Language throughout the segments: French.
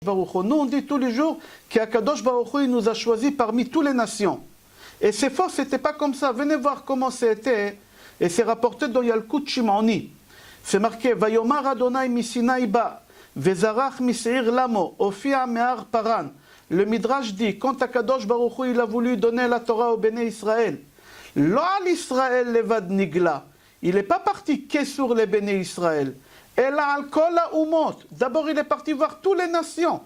Baruch Hu. Nous, on dit tous les jours qu'Akadosh Baruch Hu, il nous a choisis parmi toutes les nations. Et c'est faux, c'était pas comme ça. Venez voir comment c'était. Et c'est rapporté dans Yalkut Shimoni. C'est marqué Vayomar Adonai misinaï ba, vezarach miseir lamo, ofia mehar paran. Le Midrash dit, quand Akadosh Baruch Hu, il a voulu donner la Torah au Béné Israël, lo al Israël levad nigla. Il n'est pas parti que sur les Béné Israël. El al kol ha'umot. D'abord, il est parti voir toutes les nations.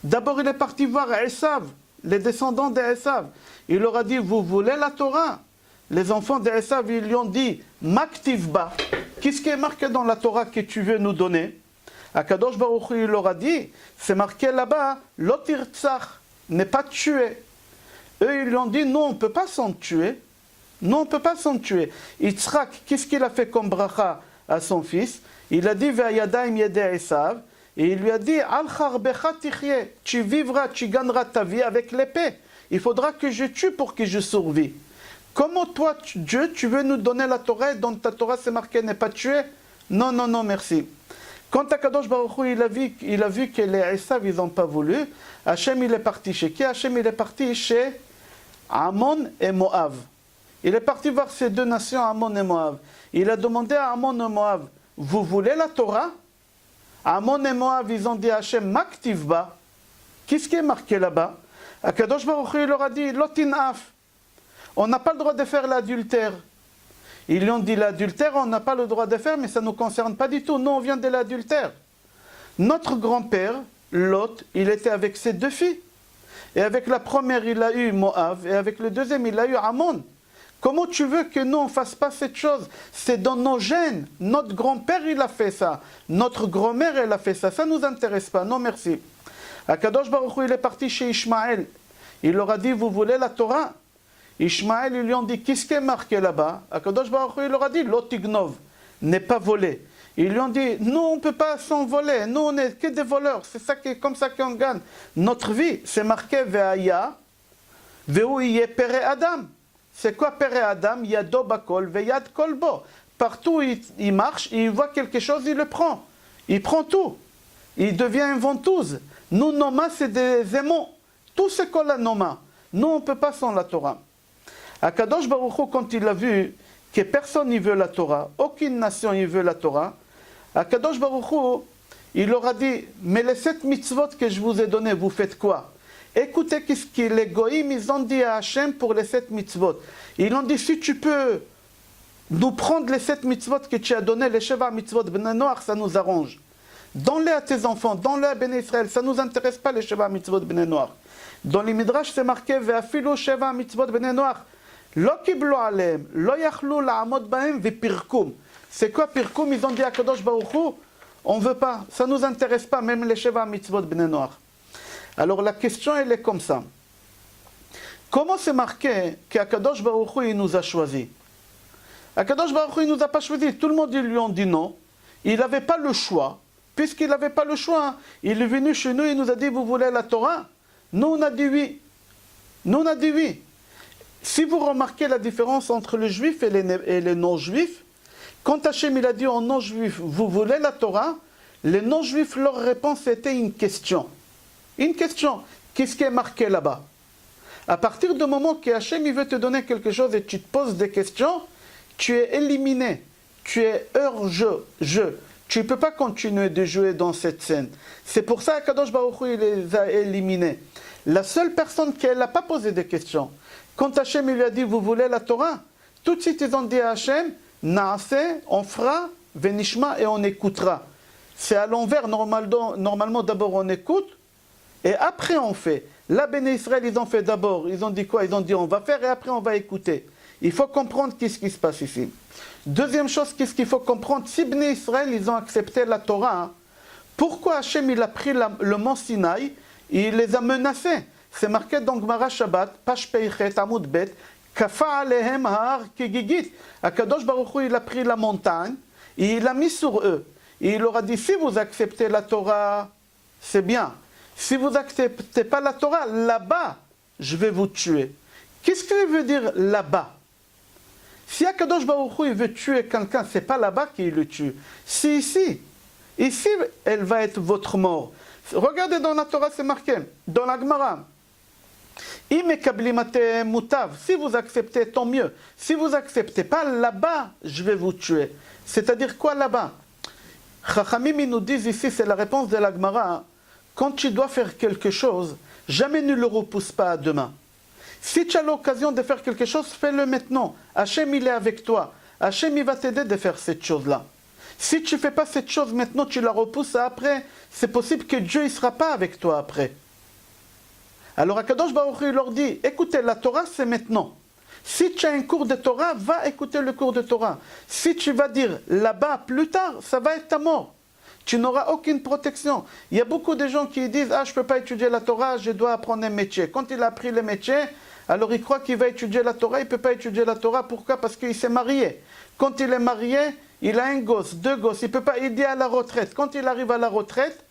D'abord, il est parti voir Esav, les descendants d'Esav. Il leur a dit, vous voulez la Torah? Les enfants d'Esav, ils lui ont dit, Maktivba. Qu'est-ce qui est marqué dans la Torah que tu veux nous donner? Akadosh Baruch Hu, il leur a dit, c'est marqué là-bas, Lotirtzach, n'est pas tué. Eux, ils lui ont dit, non, on ne peut pas s'en tuer. Non, on ne peut pas s'en tuer. Yitzhak, qu'est-ce qu'il a fait comme bracha à son fils? Il a dit, Ve'ayadaim yedei Esav, et il lui a dit, Al charbecha tichye, tu vivras, tu gagneras ta vie avec l'épée. Il faudra que je tue pour que je survive. Comment toi, Dieu, tu veux nous donner la Torah, et dans ta Torah c'est marqué n'est pas tué? Non, non, non, merci. Quand Akadosh Baruch Hu, il a vu que les Esav, ils n'ont pas voulu, Hachem, il est parti chez qui? Hachem, il est parti chez Ammon et Moab. Il est parti voir ces deux nations, Ammon et Moab. Il a demandé à Ammon et Moab, vous voulez la Torah? Ammon et Moab, ils ont dit à Hachem, Maktivba. Qu'est-ce qui est marqué là-bas? Akadosh Baruch Hu, il leur a dit, Lotinaf. On n'a pas le droit de faire l'adultère. Ils lui ont dit l'adultère, on n'a pas le droit de faire, mais ça ne nous concerne pas du tout. Nous, on vient de l'adultère. Notre grand-père, Lot, il était avec ses deux filles. Et avec la première, il a eu Moab, et avec le deuxième, il a eu Ammon. Comment tu veux que nous, on ne fasse pas cette chose? C'est dans nos gènes. Notre grand-père, il a fait ça. Notre grand-mère, elle a fait ça. Ça ne nous intéresse pas. Non, merci. Akadosh Baruch Hu, il est parti chez Ishmaël. Il leur a dit, vous voulez la Torah? Ishmaël, ils lui ont dit, qu'est-ce qui est marqué là-bas? Akadosh Baruch Hu, il leur a dit, Lotignov, n'est pas volé. Ils lui ont dit, nous, on ne peut pas s'envoler. Nous, on n'est que des voleurs. C'est ça comme ça qu'on gagne. Notre vie, c'est marqué, Ve'aya, Ve'ouye Pere Adam. C'est quoi Pere Adam? Yado bakol, Ve'yad kolbo. Partout où il marche, il voit quelque chose, il le prend. Il prend tout. Il devient une ventouse. Nous, Noma, c'est des aimants. Tout ce qu'on a Noma. Nous, on ne peut pas sans la Torah. Akadosh Baruch Hu, quand il a vu que personne ne veut la Torah, aucune nation ne veut la Torah, Akadosh Baruch Hu, il leur a dit, mais les 7 mitzvot que je vous ai donnés, vous faites quoi? Écoutez ce que les goïms, ils ont dit à Hachem pour les 7 mitzvot. Ils ont dit, si tu peux nous prendre les 7 mitzvot que tu as donnés, les Sheva mitzvot Bnei Noach, ça nous arrange. Donne-les à tes enfants, donne-les à Béné Israël, ça ne nous intéresse pas les Sheva mitzvot Bnei Noach. Dans les Midrash, c'est marqué, Ve'afilu Sheva mitzvot Bnei Noach. Lo kiblo alem, lo yachlu la'amod bahem ve'pirkum. C'est quoi pirkum? Ils ont dit à Kadosh Baruch Hu, on ne veut pas, ça ne nous intéresse pas, même les Sheva mitzvot Bnei Noach. Alors la question, elle est comme ça. Comment c'est marqué qu'Akadosh Baruch Hu, il nous a choisis? Akadosh Baruch Hu, il ne nous a pas choisis. Tout le monde, ils lui ont dit non. Il n'avait pas le choix. Puisqu'il n'avait pas le choix, il est venu chez nous, il nous a dit, vous voulez la Torah? Nous, on a dit oui. Nous, on a dit oui. Si vous remarquez la différence entre les juifs et les non-juifs, quand Hachem il a dit aux non-juifs, vous voulez la Torah, les non-juifs, leur réponse était une question. Une question. Qu'est-ce qui est marqué là-bas? À partir du moment que Hachem il veut te donner quelque chose et tu te poses des questions, tu es éliminé. Tu es hors-jeu. Tu ne peux pas continuer de jouer dans cette scène. C'est pour ça qu'Akadosh Baruch Hu il les a éliminés. La seule personne qui n'a pas posé de questions, quand Hachem il lui a dit, vous voulez la Torah? Tout de suite, ils ont dit à Hachem, Naaseh, on fera, Venishma, et on écoutera. C'est à l'envers, normalement d'abord on écoute, et après on fait. Là, Béné Israël, ils ont fait d'abord, ils ont dit quoi? Ils ont dit, on va faire, et après on va écouter. Il faut comprendre qu'est-ce qui se passe ici. Deuxième chose, qu'est-ce qu'il faut comprendre? Si Béné Israël, ils ont accepté la Torah, pourquoi Hachem, il a pris le mont Sinaï, et il les a menacés? C'est marqué dans Gemara Shabbat, Pash Peichet, Amud Bet, Kafa alehem har kegigit. Akadosh Baruch Hu, il a pris la montagne, et il l'a mis sur eux. Et il leur a dit, si vous acceptez la Torah, c'est bien. Si vous n'acceptez pas la Torah, là-bas, je vais vous tuer. Qu'est-ce qu'il veut dire là-bas? Si Akadosh Baruch Hu, il veut tuer quelqu'un, ce n'est pas là-bas qu'il le tue. C'est ici. Ici, elle va être votre mort. Regardez dans la Torah, c'est marqué, dans la Gemara. Si vous acceptez, tant mieux. Si vous acceptez pas, là-bas, je vais vous tuer. C'est-à-dire quoi là-bas? Chachamim, ils nous disent ici, c'est la réponse de la Gemara. Quand tu dois faire quelque chose, jamais ne le repousse pas à demain. Si tu as l'occasion de faire quelque chose, fais-le maintenant. Hachem, il est avec toi. Hachem, il va t'aider de faire cette chose-là. Si tu ne fais pas cette chose maintenant, tu la repousses après, c'est possible que Dieu ne sera pas avec toi après. Alors Akadosh Baruch Hu, il leur dit, écoutez, la Torah, c'est maintenant. Si tu as un cours de Torah, va écouter le cours de Torah. Si tu vas dire là-bas plus tard, ça va être ta mort. Tu n'auras aucune protection. Il y a beaucoup de gens qui disent, ah, je ne peux pas étudier la Torah, je dois apprendre un métier. Quand il a appris le métier, alors il croit qu'il va étudier la Torah, il ne peut pas étudier la Torah. Pourquoi? Parce qu'il s'est marié. Quand il est marié, il a un gosse, deux gosses, il peut pas, il est à la retraite. Quand il arrive à la retraite,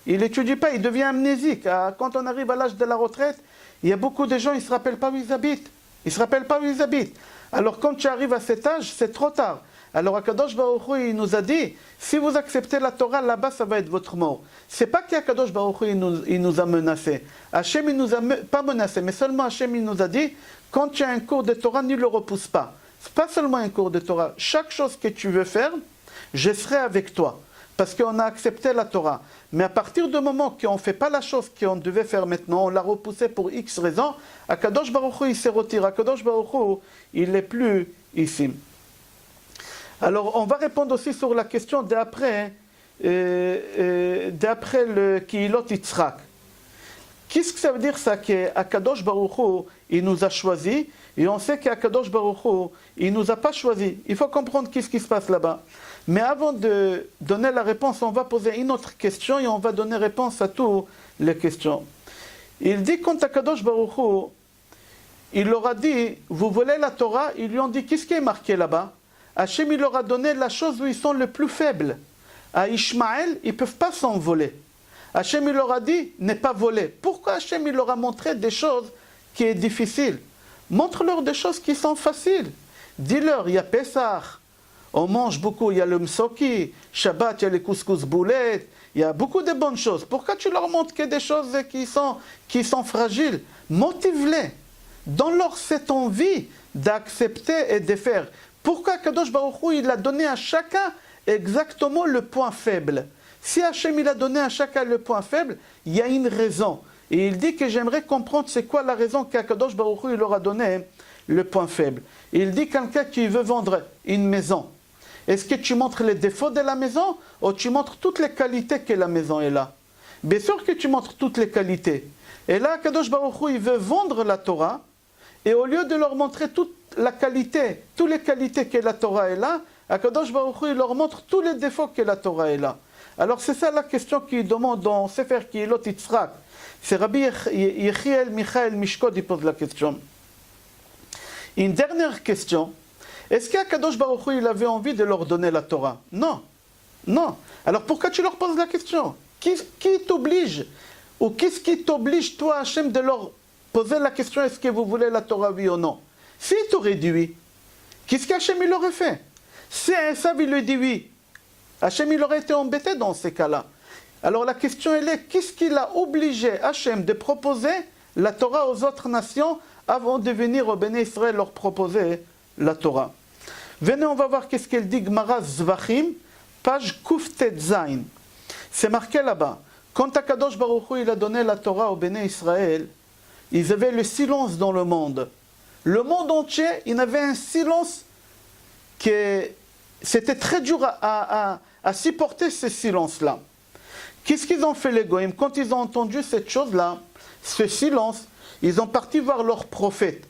il n'étudie pas, il devient amnésique. Quand on arrive à l'âge de la retraite, il y a beaucoup de gens, ils ne se rappellent pas où ils habitent. Ils ne se rappellent pas où ils habitent. Alors quand tu arrives à cet âge, c'est trop tard. Alors Akadosh Baruch Hu, il nous a dit, si vous acceptez la Torah, là-bas, ça va être votre mort. C'est pas qu'Akadosh Baruch Hu, il nous a menacés. Hachem, il nous a pas menacés, mais seulement Hachem, il nous a dit, quand tu as un cours de Torah, ne le repousse pas. C'est pas seulement un cours de Torah. Chaque chose que tu veux faire, je serai avec toi. Parce qu'on a accepté la Torah. Mais à partir du moment qu'on ne fait pas la chose qu'on devait faire maintenant, on l'a repoussé pour X raisons, Akadosh Baruch Hu, il s'est retiré. Akadosh Baruch Hu, il n'est plus ici. Alors, on va répondre aussi sur la question d'après le Kihilot Yitzhak. Qu'est-ce que ça veut dire ça, qu'Akadosh Baruch Hu, il nous a choisis, et on sait qu'Akadosh Baruch Hu, il ne nous a pas choisis. Il faut comprendre qu'est-ce qui se passe là-bas. Mais avant de donner la réponse, on va poser une autre question et on va donner réponse à toutes les questions. Il dit quand Akadosh Baruch Hu, il leur a dit, vous voulez la Torah? Ils lui ont dit, qu'est-ce qui est marqué là-bas? Hachem, il leur a donné la chose où ils sont les plus faibles. À Ishmaël, ils ne peuvent pas s'envoler. Hachem, il leur a dit, n'est pas volé. Pourquoi Hachem, il leur a montré des choses qui sont difficiles? Montre-leur des choses qui sont faciles. Dis-leur, il y a Pessah, on mange beaucoup, il y a le Msoki, Shabbat, il y a les couscous boulettes, il y a beaucoup de bonnes choses. Pourquoi tu leur montres que des choses qui sont fragiles? Motive-les. Donne-leur cette envie d'accepter et de faire. Pourquoi Kadosh Baruch Hu, il a donné à chacun exactement le point faible? Si Hachem, il a donné à chacun le point faible, il y a une raison. Et il dit que j'aimerais comprendre c'est quoi la raison qu'Akadosh Baruch Hu, il leur a donné le point faible. Il dit quelqu'un qui veut vendre une maison. Est-ce que tu montres les défauts de la maison ou tu montres toutes les qualités que la maison est là? Bien sûr que tu montres toutes les qualités. Et là, Kadosh Baruch Hu, il veut vendre la Torah. Et au lieu de leur montrer toute la qualité, toutes les qualités que la Torah est là, Akadosh Baruch Hu, il leur montre tous les défauts que la Torah est là. Alors c'est ça la question qu'il demande dans Sefer Kihilot Yitzhak. C'est Rabbi Yechiel Michael Mishkod, il pose la question. Une dernière question. Est-ce qu'Akadosh Baruch Hu, il avait envie de leur donner la Torah? Non. Non. Alors pourquoi tu leur poses la question? Qui t'oblige? Ou qu'est-ce qui t'oblige, toi, Hachem, de leur poser la question, est-ce que vous voulez la Torah, oui ou non? S'il t'aurait dit oui, qu'est-ce qu'Hachem, il aurait fait? Si Esav, il lui dit oui, Hachem, il aurait été embêté dans ces cas-là. Alors la question, elle est, qu'est-ce qu'il a obligé Hachem de proposer la Torah aux autres nations avant de venir au Béné Israël leur proposer la Torah? Venez, on va voir qu'est-ce qu'elle dit, Gemara Zvachim, page Kuftet Zain. C'est marqué là-bas. Quand Akadosh Baruch Hu, il a donné la Torah au Béné Israël, ils avaient le silence dans le monde. Le monde entier, il avait un silence que c'était très dur à supporter, ce silence-là. Qu'est-ce qu'ils ont fait les Goïms? Quand ils ont entendu cette chose-là, ce silence, ils ont parti voir leur prophète.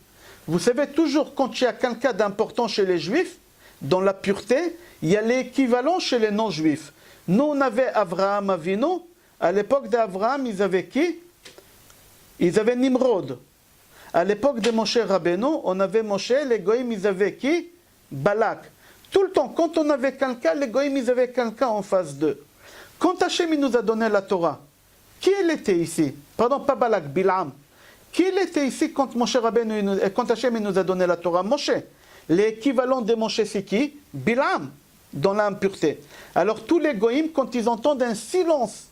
Vous savez, toujours quand il y a quelqu'un d'important chez les Juifs, dans la pureté, il y a l'équivalent chez les non-Juifs. Nous, on avait Avraham Avinu. À l'époque d'Avraham, ils avaient qui? Ils avaient Nimrod. À l'époque de Moshe Rabbeinu, on avait Moshe, les Goïms, ils avaient qui? Balak. Tout le temps, quand on avait quelqu'un, les Goïms, ils avaient quelqu'un en face d'eux. Quand Hachem, il nous a donné la Torah, qui il était ici? Pardon, pas Balak, Bilam. Qui il était ici quand Moshe Rabbeinu, quand Hachem, il nous a donné la Torah? Moshe. L'équivalent de Moshe, c'est qui? Bilam, dans l'impureté. Alors tous les Goïms, quand ils entendent un silence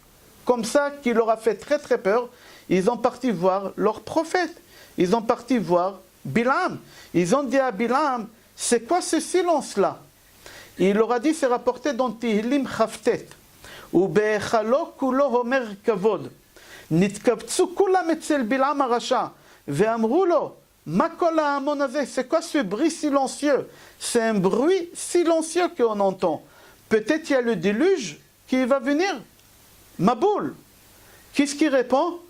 comme ça qui leur a fait très très peur. Ils ont parti voir leur prophète. Ils ont parti voir Bilam. Ils ont dit à Bilam, c'est quoi ce silence-là? Il leur a dit, c'est rapporté dans Tehillim Chavtet. Ou Be'echalo kulo homer kavod. Nitkavtsu kulam etzel Bilam arasha. Ve'amru lo, ma kol ha'amon hazeh. C'est quoi ce bruit silencieux? C'est un bruit silencieux qu'on entend. Peut-être il y a le déluge qui va venir. Maboul. Qu'est-ce qu'il répond?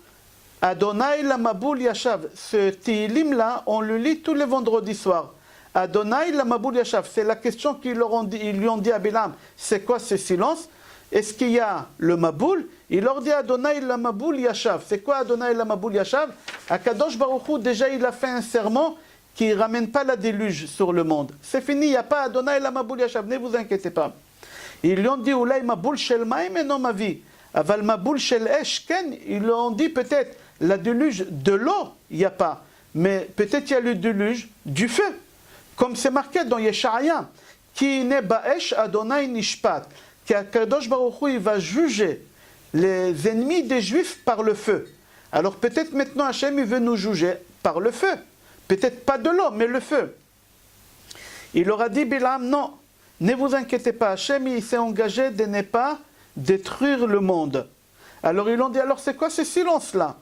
Adonai la Maboul Yashav. Ce Tehillim-là, on le lit tous les vendredis soirs. Adonai la Maboul Yashav. C'est la question qu'ils lui ont dit à Bilam. C'est quoi ce silence? Est-ce qu'il y a le Maboul? Il leur dit Adonai la Maboul Yashav. C'est quoi Adonai la Maboul Yashav? Akadosh Baruch Hu, déjà il a fait un serment qui ne ramène pas la déluge sur le monde. C'est fini, il n'y a pas Adonai la Maboul Yashav. Ne vous inquiétez pas. Ils lui ont dit Oulay Maboul Shel Maim et non ma vie. Aval Maboul Shel Esh Ken. Ils lui ont dit peut-être la déluge de l'eau, il n'y a pas. Mais peut-être il y a le déluge du feu. Comme c'est marqué dans Yeshaya, Ki ne ba'esh Adonai nishpat, qu'Akadosh Baruch Hu il va juger les ennemis des Juifs par le feu. Alors peut-être maintenant Hachem il veut nous juger par le feu. Peut-être pas de l'eau, mais le feu. Il leur a dit Bilam, non, ne vous inquiétez pas, Hachem il s'est engagé de ne pas détruire le monde. Alors ils ont dit, alors c'est quoi ce silence-là?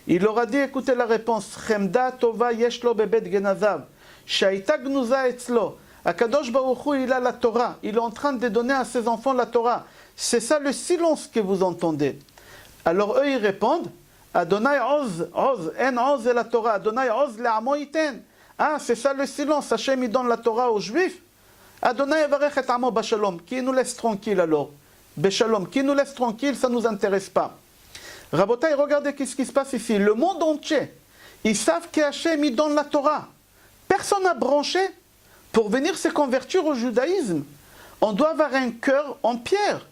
Il leur a dit, écoutez la réponse. Chemda tova yeshlo bebet genazav. Shaita gnuza etzlo. Akadosh Baruch Hu, il a la Torah. Il est en train de donner à ses enfants la Torah. C'est ça le silence que vous entendez. Alors eux, ils répondent, Adonai oz, en oz et la Torah. Adonai oz le'amo iten. Ah, c'est ça le silence. Hachem, il donne la Torah aux Juifs. Adonai varech et amo bashalom. Qui nous laisse tranquille alors? Beshalom. Qui nous laisse tranquille, ça ne nous intéresse pas. Rabotai, regardez ce qui se passe ici. Le monde entier, ils savent qu'Hachem, il donne la Torah. Personne n'a branché pour venir se convertir au judaïsme. On doit avoir un cœur en pierre.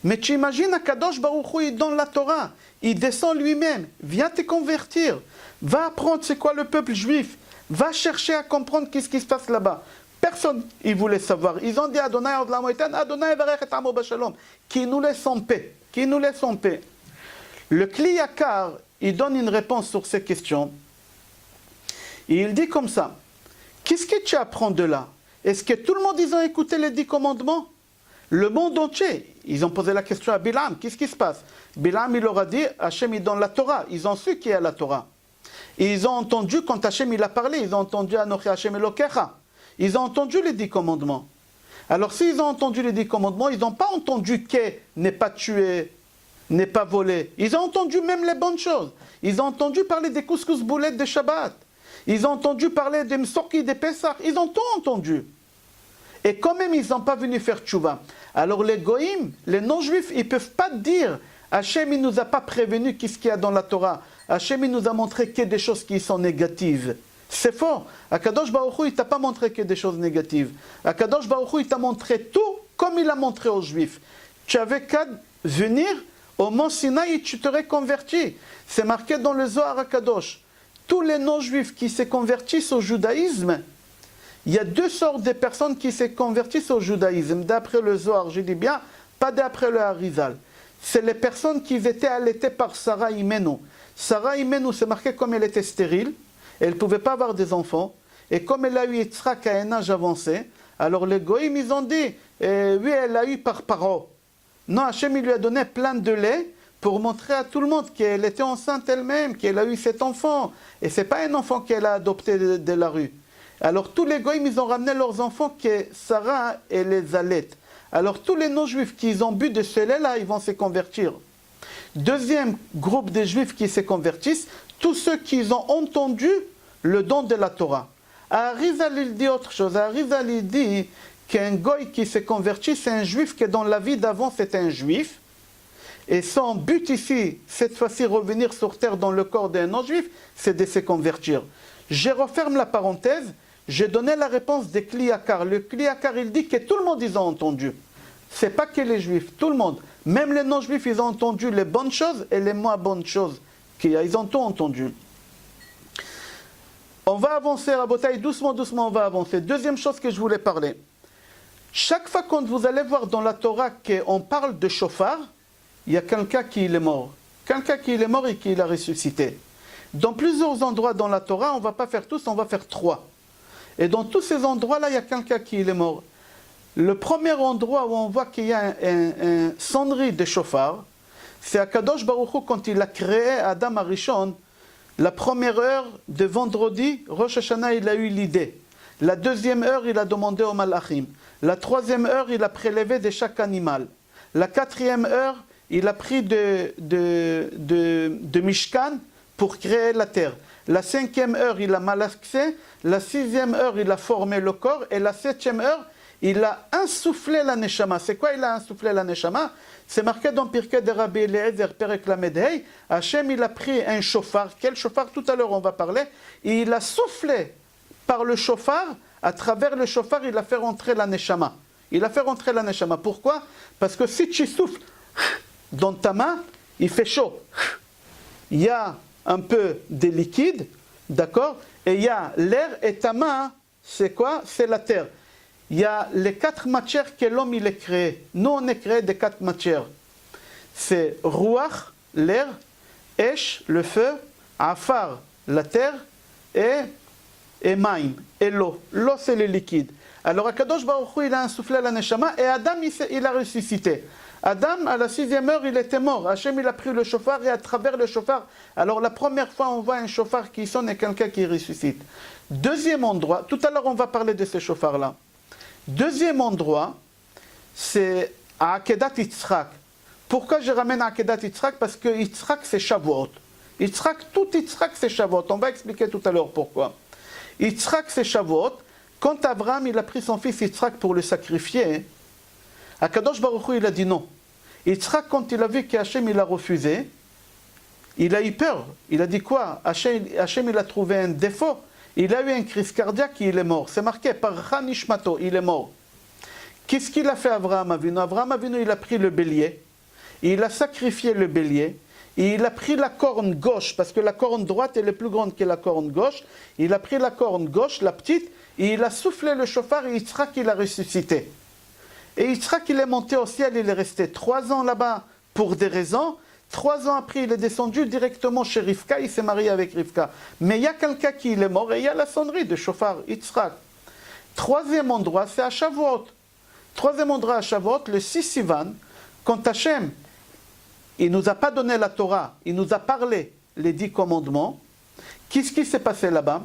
Mais tu imagines, Akadosh Baruch Hu, il donne la Torah. Il descend lui-même. Viens te convertir. Va apprendre c'est quoi le peuple juif. Va chercher à comprendre qu'est-ce qui se passe là-bas. Personne, ils voulaient savoir. Ils ont dit Adonai Odlam Oitan, Adonai Varech et Amo Bashalom. Qui nous laisse en paix. Qui nous laisse en paix. Le Kli Yakar, il donne une réponse sur ces questions. Et il dit comme ça. Qu'est-ce que tu apprends de là? Est-ce que tout le monde, ils ont écouté les 10 commandements? Le monde entier, ils ont posé la question à Bilam. Qu'est-ce qui se passe? Bilam, il leur a dit, Hachem, il donne la Torah. Ils ont su qu'il y a la Torah. Et ils ont entendu, quand Hachem, il a parlé, ils ont entendu Anochi Hachem Elokecha. Ils ont entendu les 10 commandements. Alors, s'ils ont entendu les 10 commandements, ils n'ont pas entendu que n'est pas tué, n'est pas volé. Ils ont entendu même les bonnes choses. Ils ont entendu parler des couscous boulettes de Shabbat. Ils ont entendu parler des msorki des Pessah. Ils ont tout entendu. Et quand même, ils n'ont pas venu faire tchouva. Alors les goïms, les non-juifs, ils ne peuvent pas dire Hachem, il ne nous a pas prévenu qu'est-ce qu'il y a dans la Torah. Hachem, il nous a montré que des choses qui sont négatives. C'est faux. Akadosh Baruch Hu, il ne t'a pas montré que des choses négatives. Akadosh Baruch Hu, il t'a montré tout comme il a montré aux juifs. Tu avais qu'à venir au mont Sinaï et tu t'aurais converti. C'est marqué dans le Zohar Akadosh. Tous les non-juifs qui se convertissent au judaïsme, il y a 2 sortes de personnes qui se convertissent au judaïsme. D'après le Zohar, je dis bien, pas d'après le Harizal. C'est les personnes qui étaient allaitées par Sarah Imenu. Sarah Imenu, c'est marqué comme elle était stérile, elle ne pouvait pas avoir des enfants, et comme elle a eu Yitzhak à un âge avancé, alors les goïms, ils ont dit, oui, elle a eu par Paro. Non, Hachem, il lui a donné plein de lait, pour montrer à tout le monde qu'elle était enceinte elle-même, qu'elle a eu cet enfant. Et ce n'est pas un enfant qu'elle a adopté de la rue. Alors tous les goïms, ils ont ramené leurs enfants que Sarah et les allaites. Alors tous les non-juifs qui ont bu de ce lait-là, ils vont se convertir. Deuxième groupe de juifs qui se convertissent, tous ceux qui ont entendu le don de la Torah. Arizal, il dit autre chose. Arizal, il dit qu'un goï qui se convertit, c'est un juif que dans la vie d'avant, c'était un juif. Et son but ici, cette fois-ci, revenir sur terre dans le corps d'un non-juif, c'est de se convertir. Je referme la parenthèse, j'ai donné la réponse des Kli Yakar. Le Kli Yakar, il dit que tout le monde, ils ont entendu. Ce n'est pas que les juifs, tout le monde. Même les non-juifs, ils ont entendu les bonnes choses et les moins bonnes choses. Ils ont tout entendu. On va avancer, Rabotai, doucement, doucement, on va avancer. Deuxième chose que je voulais parler. Chaque fois quand vous allez voir dans la Torah qu'on parle de chauffard, il y a quelqu'un qui est mort. Quelqu'un qui est mort et qui l'a ressuscité. Dans plusieurs endroits dans la Torah, on ne va pas faire tous, on va faire 3. Et dans tous ces endroits-là, il y a quelqu'un qui est mort. Le premier endroit où on voit qu'il y a un sonnerie de chauffard, c'est à Kadosh Baruch Hu, quand il a créé Adam Arishon, la première heure de vendredi, Rosh Hashanah, il a eu l'idée. La deuxième heure, il a demandé au Malachim. La troisième heure, il a prélevé de chaque animal. La quatrième heure, il a pris de Mishkan pour créer la terre. La cinquième heure, il a malaxé. La sixième heure, il a formé le corps. Et la septième heure, il a insufflé la neshama. C'est quoi il a insufflé la neshama? C'est marqué dans Pirkei de Rabbi Eliezer, Perek Lamed Hei. Hachem, il a pris un chauffard. Quel chauffard? Tout à l'heure, on va parler. Et il a soufflé par le chauffard. À travers le chauffard, il a fait rentrer la neshama. Il a fait rentrer la neshama. Pourquoi? Parce que si tu souffles dans ta main, il fait chaud. Il y a un peu de liquide, d'accord? Et il y a l'air, et ta main, c'est quoi? C'est la terre. Il y a les 4 matières que l'homme il est créé. Nous, on est créé des 4 matières. C'est Ruach, l'air, Esh, le feu, Afar, la terre, et Maim, et l'eau. L'eau, c'est le liquide. Alors, Akadosh Baruch Hu, il a insufflé la Neshama, et Adam, il a ressuscité. Adam, à la 6e heure, il était mort. Hachem, il a pris le chauffard, et à travers le chauffard, alors la première fois, on voit un chauffard qui sonne et quelqu'un qui ressuscite. Deuxième endroit, tout à l'heure, on va parler de ce chauffard-là. Deuxième endroit, c'est à Akedat Yitzhak. Pourquoi je ramène à Akedat Yitzhak? Parce que Yitzhak, c'est Shavuot. Tout Yitzhak, c'est Shavuot. On va expliquer tout à l'heure pourquoi. Yitzhak, c'est Shavuot. Quand Abraham, il a pris son fils Yitzhak pour le sacrifier, Akadosh Baruch Hu, il a dit non. Yitzhak, quand il a vu qu'Hachem, il a refusé, il a eu peur. Il a dit quoi? Hachem, il a trouvé un défaut. Il a eu une crise cardiaque, il est mort. C'est marqué par Chanishmato, il est mort. Qu'est-ce qu'il a fait Abraham Avinu? Abraham Avinu, il a pris le bélier, il a sacrifié le bélier, et il a pris la corne gauche, parce que la corne droite elle est plus grande que la corne gauche. Il a pris la corne gauche, la petite, et il a soufflé le chauffard, et Yitzhak, il a ressuscité. Et Yitzhak, il est monté au ciel, il est resté 3 ans là-bas pour des raisons. 3 ans après, il est descendu directement chez Rivka, il s'est marié avec Rivka. Mais il y a quelqu'un qui est mort et il y a la sonnerie de chauffard, Yitzhak. Troisième endroit, c'est à Shavuot. Troisième endroit à Shavuot, le 6 Sivan, quand Hachem, il ne nous a pas donné la Torah, il nous a parlé les 10 commandements. Qu'est-ce qui s'est passé là-bas?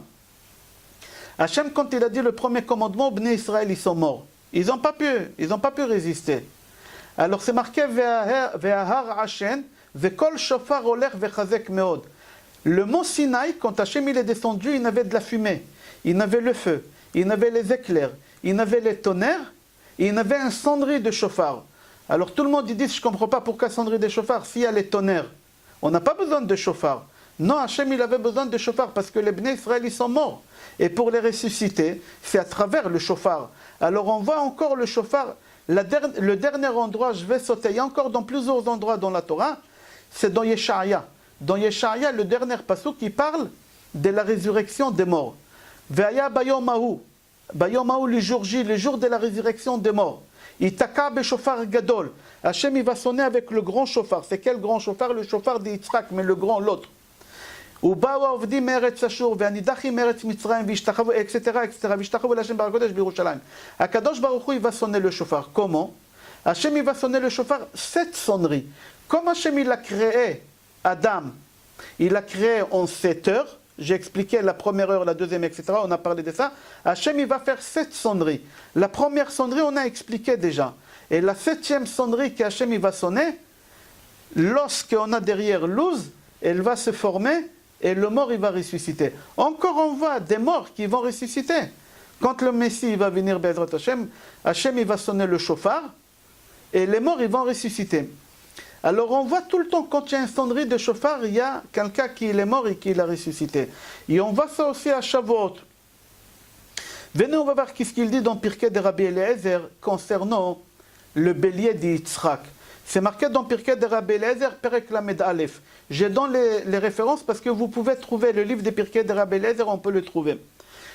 Hachem, quand il a dit le premier commandement, Bnei Israël, ils sont morts. Ils n'ont pas pu résister. Alors c'est marqué Ve'ahar Hashem, Ve'kol shofar oler ve'chazek meod. Le mont Sinaï, quand Hachem il est descendu, il avait de la fumée, il avait le feu, il avait les éclairs, il avait les tonnerres, et il avait un sonnerie de chauffard. Alors tout le monde dit, je ne comprends pas pourquoi sonnerie de chauffard s'il y a les tonnerres. On n'a pas besoin de chauffard. Non, Hachem il avait besoin de chauffard parce que les Bnei Israël ils sont morts. Et pour les ressusciter, c'est à travers le chauffard. Alors on voit encore le chauffard, le dernier endroit, je vais sauter, il y a encore dans plusieurs endroits dans la Torah, c'est dans Yeshaya. Dans Yeshaya, le dernier pasuk qui parle de la résurrection des morts. Ve'aya bayomahu, bayomahu le jour J, le jour de la résurrection des morts. Itaka beshofar gadol. Hachem il va sonner avec le grand chauffard. C'est quel grand chauffard? Le chauffard d'Yitzhak, mais le grand, l'autre. ובאו העובדים מארץ אשור והנידחים מארץ מצרים והשתחוו, etc., etc., והשתחוו להשם בהר הקודש בירושלים. הקדוש ברוך הוא il va sonner le chauffard. Comment? Hachem il va sonner le chauffard 7 sonneries. Comme Hachem il a créé Adam, il a créé en 7 heures. J'ai expliqué la première heure, la deuxième, etc. On a parlé de ça. Hachem il va faire 7 sonneries. La première sonnerie on a expliqué déjà. Et la 7e sonnerie qu'Hachem il va sonner, lorsqu'on a derrière l'ouz, elle va se former. Et le mort, il va ressusciter. Encore on voit des morts qui vont ressusciter. Quand le Messie va venir, Bezrat Hashem, Hashem il va sonner le chauffard, et les morts, ils vont ressusciter. Alors on voit tout le temps, quand il y a une sonnerie de chauffard, il y a quelqu'un qui est mort et qui l'a ressuscité. Et on voit ça aussi à Shavuot. Venez, on va voir ce qu'il dit dans Pirkei de Rabbi Eliezer concernant le bélier d'Yitzhak. C'est marqué dans Pirkei de Rabbi Eliezer, Perek Lamed Aleph. Je donne les références parce que vous pouvez trouver le livre de Pirkei de Rabbi Eliezer, on peut le trouver.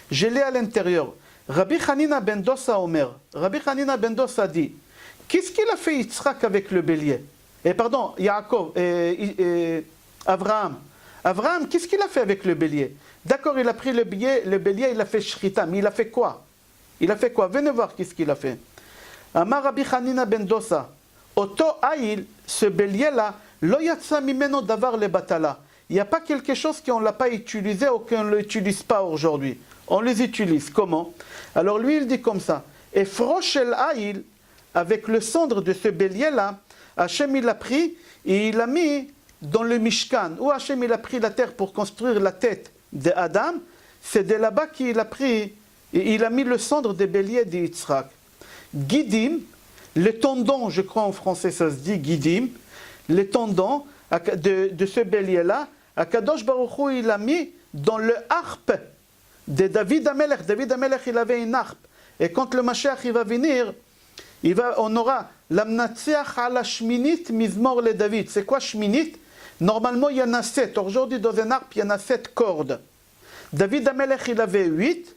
Je l'ai à l'intérieur. Rabbi Hanina ben Dosa Omer. Rabbi Hanina ben Dosa dit, qu'est-ce qu'il a fait Yitzhak avec le bélier? Et pardon, Yaakov, Abraham. Abraham, qu'est-ce qu'il a fait avec le bélier? D'accord, il a pris le bélier, il a fait shrita, mais il a fait quoi? Il a fait quoi? Venez voir qu'est-ce qu'il a fait. Amar Rabbi Hanina ben Dosa, Oto Aïl, ce bélier-là, lo yatsa mimeno davar le batala. Il n'y a pas quelque chose qu'on ne l'a pas utilisé ou qu'on ne l'utilise pas aujourd'hui. On les utilise. Comment? Alors lui, il dit comme ça. Et froshel Aïl, avec le cendre de ce bélier-là, Hachem il a pris et il l'a mis dans le Mishkan, où Hachem il a pris la terre pour construire la tête d'Adam. C'est de là-bas qu'il a pris et il a mis le cendre des béliers d'Yitzhak. Gidim, les tendons, je crois en français ça se dit Gidim, les tendons de ce bélier-là, Akadosh Baruch Hu il a mis dans le harpe de David Amelech. David Amelech il avait une harpe. Et quand le Mashiach il va venir, on aura l'amnatziach à la shminit mizmor le David. C'est quoi shminit? Normalement il y en a 7. Aujourd'hui dans un harpe il y en a 7 cordes. David Amelech il avait 8.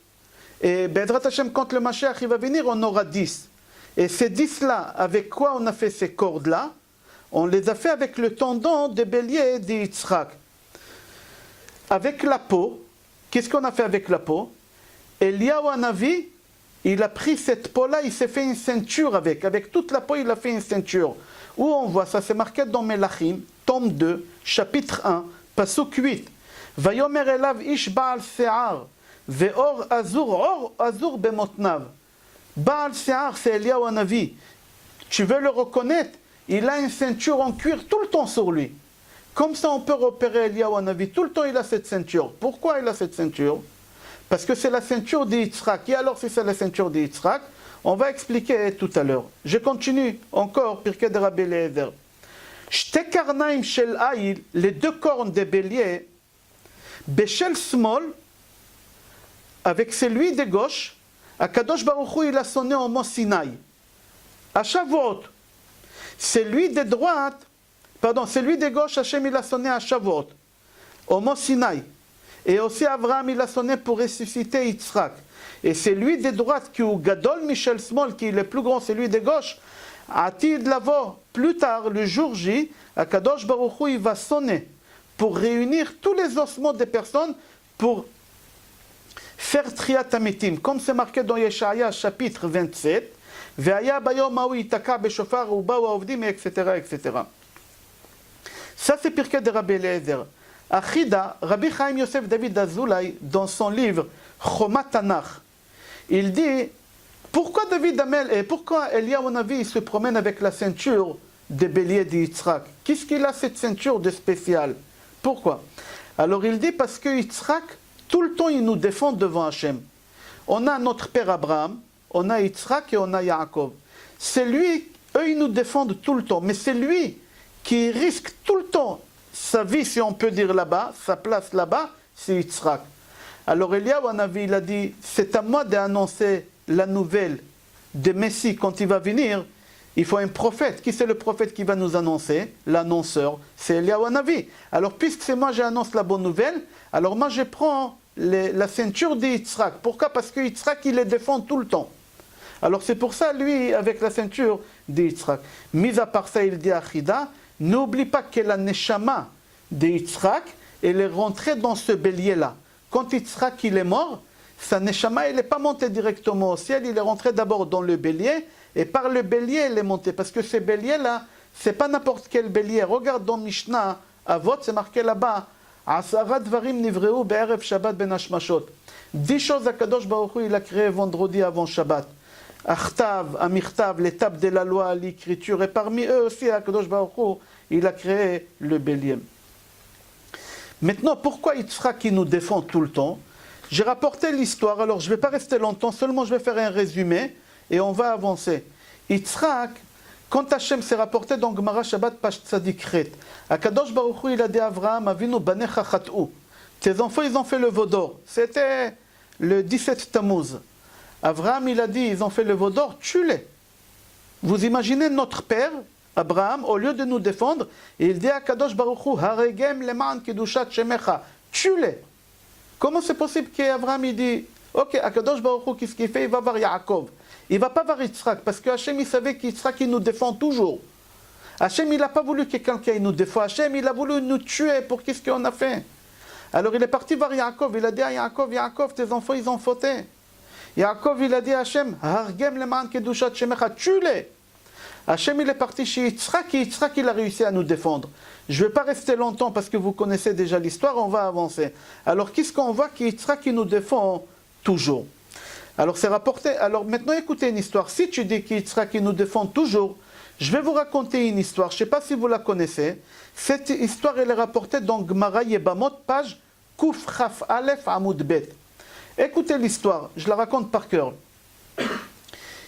Et Be'ezrat Hashem quand le Mashiach il va venir on aura 10. Et ces 10 là, avec quoi on a fait ces cordes là? On les a fait avec le tendon de bélier d'Yitzhak. Avec la peau, qu'est-ce qu'on a fait avec la peau? Eliyahu Hanavi, il a pris cette peau-là, il s'est fait une ceinture avec toute la peau, il a fait une ceinture. Où on voit ça? C'est marqué dans Melachim, tome 2, chapitre 1, pasuk 8. Vayomer elav ish ba'al se'ar, ve'or azur bemotnav. Ba'al se'ar, c'est Eliyahu Hanavi. Tu veux le reconnaître? Il a une ceinture en cuir tout le temps sur lui. Comme ça, on peut repérer Eliyahu Hanavi. Tout le temps, il a cette ceinture. Pourquoi il a cette ceinture? Parce que c'est la ceinture d'Yitzhak. Et alors, si c'est la ceinture d'Yitzhak, on va expliquer tout à l'heure. Je continue encore, Pirkei de Rabbi Eliezer. Shte karnaim shel Aïl, les deux cornes des béliers, Beshel Smol, avec celui de gauche, Akadosh Baruch Hu, il a sonné au mont Sinaï. À Shavuot. Celui de droite, celui de gauche, Hachem il a sonné à Shavuot, au mont Sinaï. Et aussi Abraham il a sonné pour ressusciter Yitzhak. Et celui de droite qui est Gadol Michel Smol, qui est le plus grand, celui de gauche, Atid Lavo, plus tard, le jour J, Akadosh Baruch Hu, il va sonner pour réunir tous les ossements des personnes pour faire Triat Amitim. Comme c'est marqué dans Yeshaya chapitre 27, Ve'aya bayom hahu yitaka beshofar ubaou haovdim, etc., etc. Ça c'est Pirkei de Rabbi Eliezer. Achida, Rabbi Chaim Yosef David Azoulay, dans son livre Chomat Tanakh, il dit pourquoi Eliyahu Hanavi se promène avec la ceinture des béliers d'Yitzhak? Qu'est-ce qu'il a cette ceinture de spécial? Pourquoi? Alors il dit parce que Yitzhak, tout le temps il nous défend devant Hachem. On a notre père Abraham, on a Yitzhak et on a Yaakov. C'est lui, eux ils nous défendent tout le temps, mais c'est lui qui risque tout le temps sa vie, si on peut dire là-bas, sa place là-bas, c'est Yitzhak. Alors Eliyahu Hanavi, il a dit, c'est à moi d'annoncer la nouvelle de Messie quand il va venir. Il faut un prophète. Qui c'est le prophète qui va nous annoncer? L'annonceur, c'est Eliyahu Hanavi. Alors puisque c'est moi j'annonce la bonne nouvelle, alors moi je prends la ceinture de Yitzhak. Pourquoi? Parce que Yitzhak, il les défend tout le temps. Alors c'est pour ça, lui, avec la ceinture de Yitzhak. Mis à part ça, il dit à Chida, n'oublie pas que la neshama de Yitzhak, elle est rentrée dans ce bélier-là. Quand Yitzhak il est mort, sa neshama, elle n'est pas montée directement au ciel, il est rentré d'abord dans le bélier, et par le bélier, elle est montée. Parce que ce bélier-là, c'est pas n'importe quel bélier. Regarde dans Mishnah, Avot, c'est marqué là-bas, Asara dvarim nivreu be'erev Shabbat ben hashmashot. 10 choses Akadosh Baruch Hu, il a créé vendredi avant Shabbat. Achtav, Amirtav, l'étape de la loi, l'écriture, et parmi eux aussi, Akadosh Baruch Hu, il a créé le bélier. Maintenant, pourquoi Yitzhak qui nous défend tout le temps? J'ai rapporté l'histoire, alors je ne vais pas rester longtemps, seulement je vais faire un résumé, et on va avancer. Yitzhak, quand Hachem s'est rapporté dans Gemara Shabbat Pash Tzadikret, Akadosh Baruch Hu, il a dit à Avraham, Avinu banecha chat'u. Tes enfants, ils ont fait le vaudor. C'était le 17 Tammuz. Abraham, il a dit, ils ont fait le vaudor, tue-les. Vous imaginez notre père, Abraham, au lieu de nous défendre, il dit à Kadosh Baruch Hu, Haregem leman kedushat shemecha, tue-les. Comment c'est possible qu'Abraham, il dit, ok, Akadosh Baruch Hu, qu'est-ce qu'il fait? Il va voir Yaakov. Il ne va pas voir Yitzhak, parce que Hachem, il savait qu'Yitzhak, il nous défend toujours. Hachem, il n'a pas voulu que quelqu'un nous défend. Hachem, il a voulu nous tuer pour qu'est-ce qu'on a fait. Alors il est parti voir Yaakov. Il a dit à Yaakov, Yaakov, tes enfants, ils ont fauté. Yaakov, il a dit à Hachem, Hargem leman kedushat shemecha, tue-les. Hachem, il est parti chez Yitzhak, et Yitzhak, il a réussi à nous défendre. Je ne vais pas rester longtemps parce que vous connaissez déjà l'histoire, on va avancer. Alors qu'est-ce qu'on voit qu'Yitzhak, il nous défend toujours. Alors c'est rapporté. Alors maintenant écoutez une histoire. Si tu dis qu'Yitzhak, il nous défend toujours, je vais vous raconter une histoire. Je ne sais pas si vous la connaissez. Cette histoire, elle est rapportée dans Gemara Yebamot, page Kuf Chaf Aleph Amoud Bet. Écoutez l'histoire, je la raconte par cœur.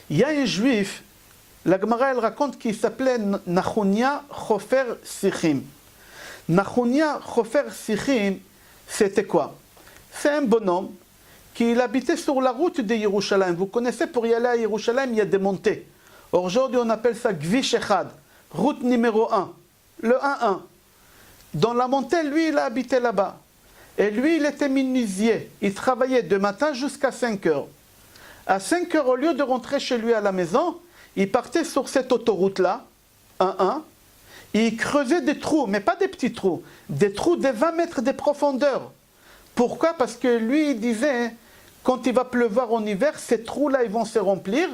Il y a un juif, la Gemara elle raconte qu'il s'appelait Nachunia Chofer Sichim. Nachunia Chofer Sichim, c'était quoi? C'est un bonhomme qui habitait sur la route de Yerushalayim. Vous connaissez, pour y aller à Yerushalayim, il y a des montées. Aujourd'hui, on appelle ça Gvish Echad, route numéro 1, le 1-1. Dans la montée, lui, il a habité là-bas. Et lui, il était menuisier. Il travaillait de matin jusqu'à 5 heures. À 5 heures, au lieu de rentrer chez lui à la maison, il partait sur cette autoroute-là, 1-1. Il creusait des trous, mais pas des petits trous, des trous de 20 mètres de profondeur. Pourquoi? Parce que lui, il disait, quand il va pleuvoir en hiver, ces trous-là, ils vont se remplir.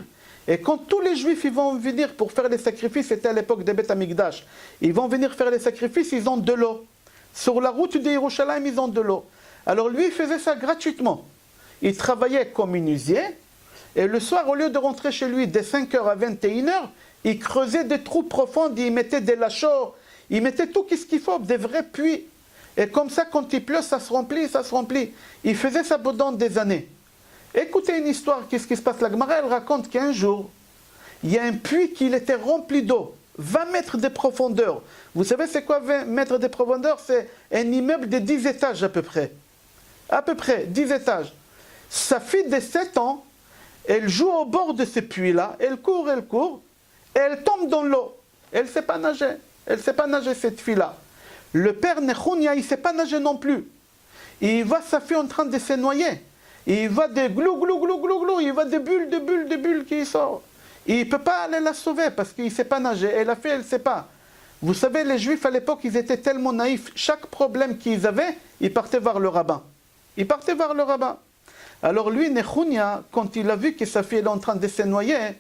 Et quand tous les Juifs ils vont venir pour faire les sacrifices, c'était à l'époque des Beth Amikdash, ils vont venir faire les sacrifices, ils ont de l'eau. Sur la route de Yerushalayim, ils ont de l'eau. Alors lui, il faisait ça gratuitement. Il travaillait comme menuisier, et le soir, au lieu de rentrer chez lui de 5h à 21h, il creusait des trous profonds, il mettait des lachors, il mettait tout ce qu'il faut, des vrais puits. Et comme ça, quand il pleut, ça se remplit, ça se remplit. Il faisait ça pendant des années. Écoutez une histoire, qu'est-ce qui se passe? La Gemara, elle raconte qu'un jour, il y a un puits qui était rempli d'eau, 20 mètres de profondeur. Vous savez c'est quoi 20 mètres de profondeur? C'est un immeuble de 10 étages à peu près. À peu près, 10 étages. Sa fille de 7 ans, elle joue au bord de ce puits-là, elle court, et elle tombe dans l'eau. Elle ne sait pas nager. Elle ne sait pas nager, cette fille-là. Le père Nechunia, il ne sait pas nager non plus. Il voit sa fille en train de se noyer. Il voit des glou, glou, glou, glou, glou, il voit des bulles qui sortent. Il ne peut pas aller la sauver parce qu'il ne sait pas nager. Et la fille, elle ne sait pas. Vous savez, les Juifs à l'époque, ils étaient tellement naïfs. Chaque problème qu'ils avaient, ils partaient voir le rabbin. Ils partaient voir le rabbin. Alors lui, Nechunia, quand il a vu que sa fille est en train de se noyer,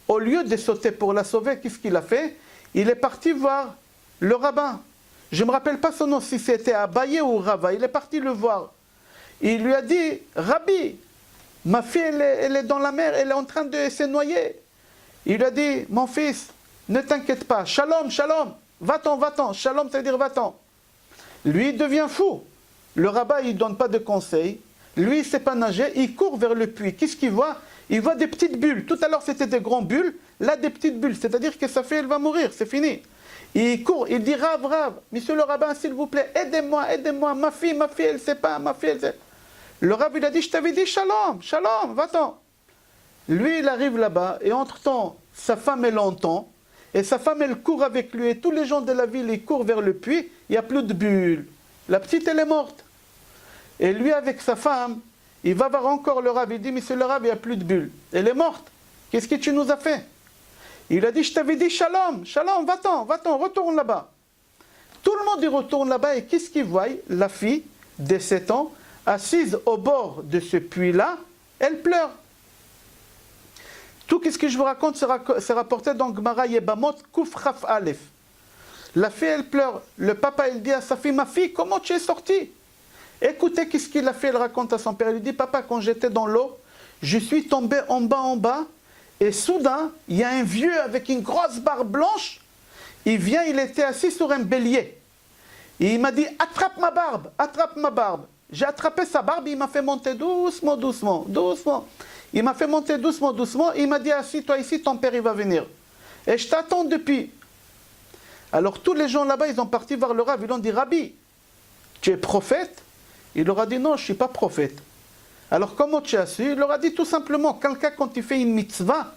au lieu de sauter pour la sauver, qu'est-ce qu'il a fait? Il est parti voir le rabbin. Je ne me rappelle pas son nom, si c'était Abaye ou Rava. Il est parti le voir. Il lui a dit, Rabbi, ma fille, elle est dans la mer, elle est en train de se noyer. Il lui a dit, mon fils, ne t'inquiète pas, shalom, shalom, va-t'en, va-t'en, shalom, c'est-à-dire va-t'en. Lui, il devient fou. Le rabbin, il ne donne pas de conseils. Lui, il ne sait pas nager, il court vers le puits. Qu'est-ce qu'il voit? Il voit des petites bulles. Tout à l'heure, c'était des grandes bulles, là, des petites bulles. C'est-à-dire que sa fille, elle va mourir, c'est fini. Il court, il dit, Rav, monsieur le rabbin, s'il vous plaît, aidez-moi, ma fille, elle ne sait pas, ma fille, elle sait. Le rabbin, il a dit, je t'avais dit, shalom, shalom, va-t'en. Lui, il arrive là-bas, et entre-temps, sa femme, elle l'entend, et sa femme, elle court avec lui, et tous les gens de la ville, ils courent vers le puits, il n'y a plus de bulles. La petite, elle est morte. Et lui, avec sa femme, il va voir encore le rabbin, il dit, monsieur le rabbin, il n'y a plus de bulles. Elle est morte. Qu'est-ce que tu nous as fait? Il a dit, je t'avais dit, shalom, shalom, va-t'en, retourne là-bas. Tout le monde y retourne là-bas, et qu'est-ce qu'il voit? La fille de 7 ans, assise au bord de ce puits-là, elle pleure. Tout ce que je vous raconte, c'est rapporté dans Gemara Yebamot, Kuf Chaf Aleph. La fille, elle pleure. Le papa, il dit à sa fille, ma fille, comment tu es sortie? Écoutez ce qu'il a fait, elle raconte à son père. Il dit, papa, quand j'étais dans l'eau, je suis tombé en bas, et soudain, il y a un vieux avec une grosse barbe blanche. Il vient, il était assis sur un bélier. Et il m'a dit, attrape ma barbe. J'ai attrapé sa barbe, il m'a fait monter doucement. Il m'a fait monter doucement. Il m'a dit, assis-toi ici, ton père, il va venir. Et je t'attends depuis. Alors tous les gens là-bas, ils ont parti voir le Rav. Ils ont dit, Rabbi, tu es prophète? Il leur a dit, non, je ne suis pas prophète. Alors comment tu as su? Il leur a dit tout simplement, quelqu'un quand il fait une mitzvah,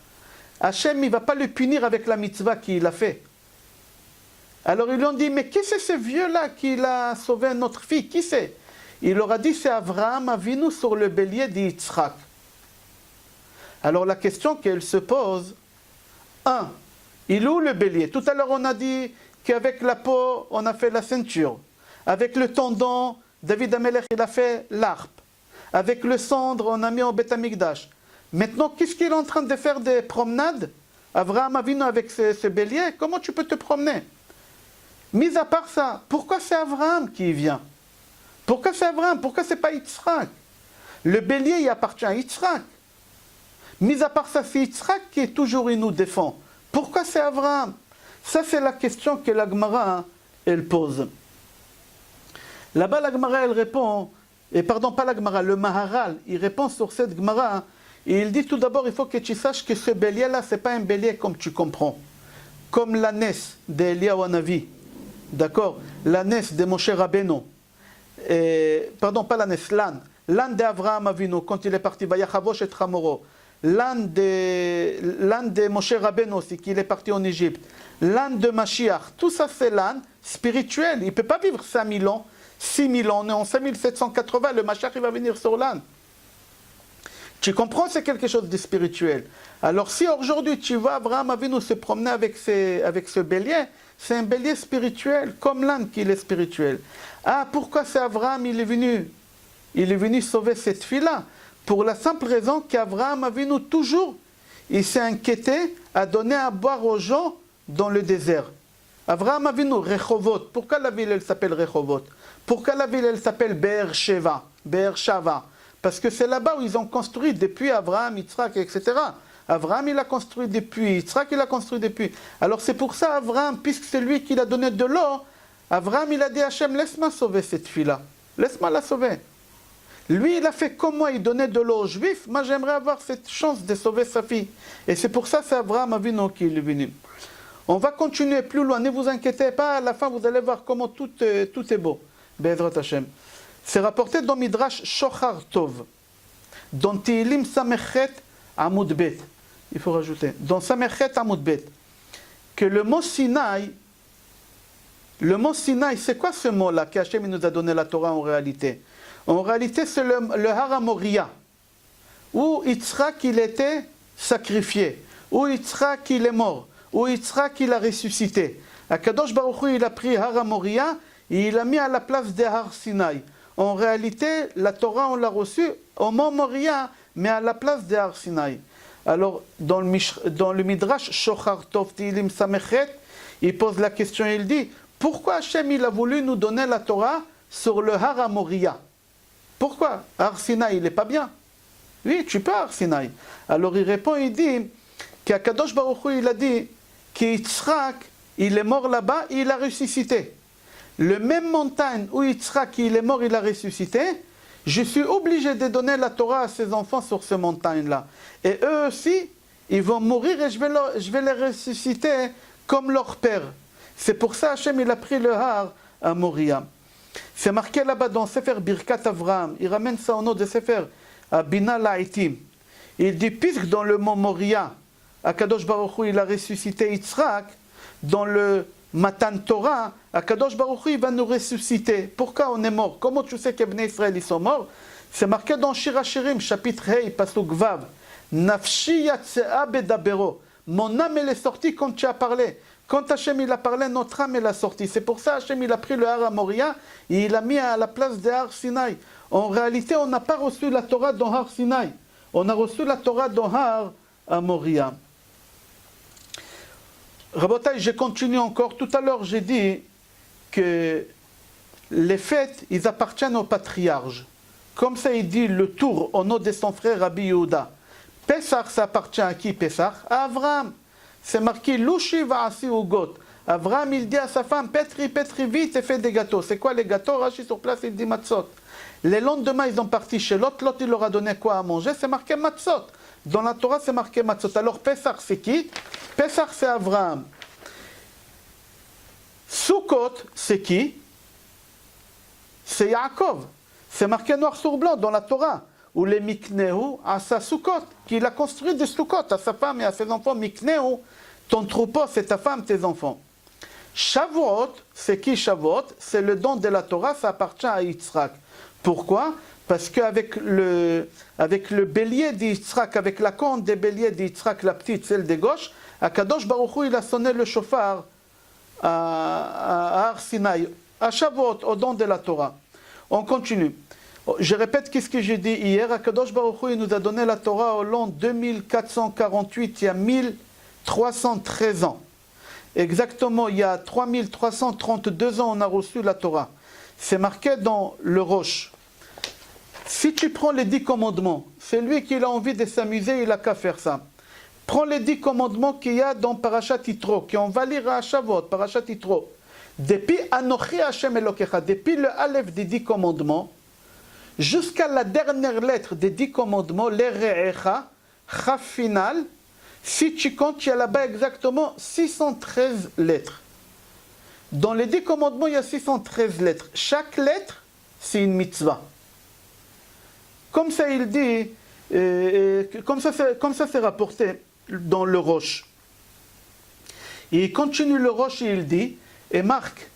Hachem, il ne va pas le punir avec la mitzvah qu'il a fait. Alors ils lui ont dit, mais qui c'est ce vieux-là qui a sauvé notre fille? Qui c'est? Il leur a dit, c'est Avraham Avinu sur le bélier d'Yitzhak. Alors la question qu'elle se pose, Il est où le bélier? Tout à l'heure, on a dit qu'avec la peau, on a fait la ceinture. Avec le tendon, David Amelech, il a fait l'arpe. Avec le cendre, on a mis au Beth Amikdash. Maintenant, qu'est-ce qu'il est en train de faire des promenades? Abraham Avinu avec ce bélier, comment tu peux te promener? Mis à part ça, pourquoi c'est Abraham qui vient? Pourquoi c'est Abraham? Pourquoi c'est pas Yitzhak? Le bélier, il appartient à Yitzhak. Mis à part ça, c'est Yitzhak qui est toujours, il nous défend. Pourquoi c'est Abraham? Ça, c'est la question que la Gemara, elle pose. Là-bas, la Gemara, elle répond, et pardon, pas la Gemara, le Maharal, il répond sur cette Gemara, et il dit tout d'abord, il faut que tu saches que ce bélier-là, ce n'est pas un bélier comme tu comprends. Comme l'ânesse d'Eliyahu Hanavi, d'accord? L'ânesse de Moshe Rabbeinu. Pardon, pas l'ânesse, l'âne. L'âne d'Avraham Avinu, quand il est parti, Vayachavosh et Chamoro. L'âne de Moshe Rabbeinu aussi, qu'il est parti en Égypte. L'âne de Mashiach. Tout ça, c'est l'âne spirituel. Il ne peut pas vivre 5000 ans, 6000 ans. On est en 5780, le Mashiach, il va venir sur l'âne. Tu comprends, c'est quelque chose de spirituel. Alors si aujourd'hui tu vois Abraham Avinu se promener avec ce bélier, c'est un bélier spirituel, comme l'âne qu'il est spirituel. Ah, pourquoi c'est Abraham, il est venu sauver cette fille-là? Pour la simple raison qu'Abraham Avinu, toujours, il s'est inquiété à donner à boire aux gens dans le désert. Abraham Avinu, Rechovot, pourquoi la ville elle s'appelle Rechovot? Pourquoi la ville elle s'appelle Be'er Shava? Parce que c'est là-bas où ils ont construit depuis Abraham, Yitzhak, etc. Abraham, il a construit depuis, Yitzhak, il a construit depuis. Alors c'est pour ça, Abraham, puisque c'est lui qui l'a donné de l'eau, Abraham, il a dit à Hachem, laisse-moi sauver cette fille-là. Laisse-moi la sauver. Lui, il a fait comme moi, il donnait de l'eau aux Juifs. Moi, j'aimerais avoir cette chance de sauver sa fille. Et c'est pour ça, c'est Abraham Avinu qui est venu. On va continuer plus loin, ne vous inquiétez pas, à la fin, vous allez voir comment tout est beau. Be'ezrat Hashem. C'est rapporté dans Midrash Shochar Tov, dans Tehillim Samechet Amud Bet. Il faut rajouter, dans Samechet Amud Bet, que le mot Sinaï, c'est quoi ce mot-là qu'Hachem nous a donné la Torah en réalité? En réalité, c'est le Har Moriah, où Yitzhak il était sacrifié, où Yitzhak il est mort, où Yitzhak il a ressuscité. Akadosh Baruch Hu, il a pris Har Moriah et il a mis à la place des Har Sinaï. En réalité, la Torah, on l'a reçue au mont Moriah, mais à la place des Har Sinaï. Alors, dans le Midrash Shochar Tov Tehillim Samechet, il pose la question, il dit, pourquoi Hachem il a voulu nous donner la Torah sur le Har Moriah? Pourquoi? Har Sinaï, il n'est pas bien. Oui, tu peux Har Sinaï. Alors il répond, il dit, qu'Akadosh Baruch Hu, il a dit, qu'Yitzhak, il est mort là-bas, il a ressuscité. Le même montagne où Yitzhak il est mort, il a ressuscité, je suis obligé de donner la Torah à ses enfants sur ces montagnes-là. Et eux aussi, ils vont mourir et je vais les ressusciter comme leur père. C'est pour ça Hachem il a pris le Har à Moriah. C'est marqué là-bas dans Sefer Birkat Avraham. Il ramène ça au nom de Sefer Bina La'itim. Il dit, puisque dans le mont Moriah, Akadosh Baruch Hu il a ressuscité Yitzhak, dans le Matan Torah, Akadosh Baruch Hu, il va nous ressusciter. Pourquoi on est mort? Comment tu sais que Bnei Israël ils sont morts? C'est marqué dans Shir HaShirim, chapitre Hei, pasuk Vav. Nafshi yatzea bedabero. Mon âme elle est sortie quand tu as parlé. Quand Hachem il a parlé, notre âme elle a sorti. C'est pour ça Hachem il a pris le Har Moriah et il a mis à la place des Har Sinaï. En réalité, on n'a pas reçu la Torah dans Har Sinaï. On a reçu la Torah dans Har Moriah. Rabotai, je continue encore. Tout à l'heure, j'ai dit que les fêtes, ils appartiennent aux patriarches. Comme ça, il dit le tour au nom de son frère Rabbi Yehuda. Pessah, ça appartient à qui, Pessah? À Abraham. C'est marqué Lushi va'asi ugot. Abraham, il dit à sa femme, Petri, vite et fais des gâteaux. C'est quoi les gâteaux? Rashi sur place, il dit matzot. Les lendemains, ils ont parti chez Lot. Lot, il leur a donné quoi à manger? C'est marqué matzot. Dans la Torah, c'est marqué matzot. Alors, Pessah, c'est qui? Pessah, c'est Abraham. Sukkot, c'est qui? C'est Yaakov. C'est marqué noir sur blanc dans la Torah. Ou les Miknehu à sa Sukkot, qu'il a construit des Sukkot à sa femme et à ses enfants. Miknehu, ton troupeau, c'est ta femme, tes enfants. Shavuot, c'est qui Shavuot? C'est le don de la Torah, ça appartient à Yitzhak. Pourquoi? Parce qu'avec avec le bélier d'Yitzhak, avec la corne des béliers d'Yitzhak, la petite, celle de gauche, Akadosh Baruch Hu, il a sonné le shofar à Har Sinaï, à Shavuot, au don de la Torah. On continue. Je répète ce que j'ai dit hier. Akadosh Baruch Hu, il nous a donné la Torah au long 2448, il y a 1313 ans. Exactement, il y a 3332 ans, on a reçu la Torah. C'est marqué dans le Rosh. Si tu prends les 10 commandements, c'est lui qui a envie de s'amuser, il n'a qu'à faire ça. Prends les 10 commandements qu'il y a dans Parashat Yitro, qu'on va lire à Shavuot, Parashat Yitro. Depuis Anochi Hashem Elokecha, depuis le Aleph des 10 commandements, jusqu'à la dernière lettre des 10 commandements, les Re'echa, Chaf final, si tu comptes, il y a là-bas exactement 613 lettres. Dans les 10 commandements, il y a 613 lettres. Chaque lettre, c'est une mitzvah. Comme ça, il dit, comme ça c'est rapporté dans le Rosh. Et il continue le Rosh et il dit, et Marc,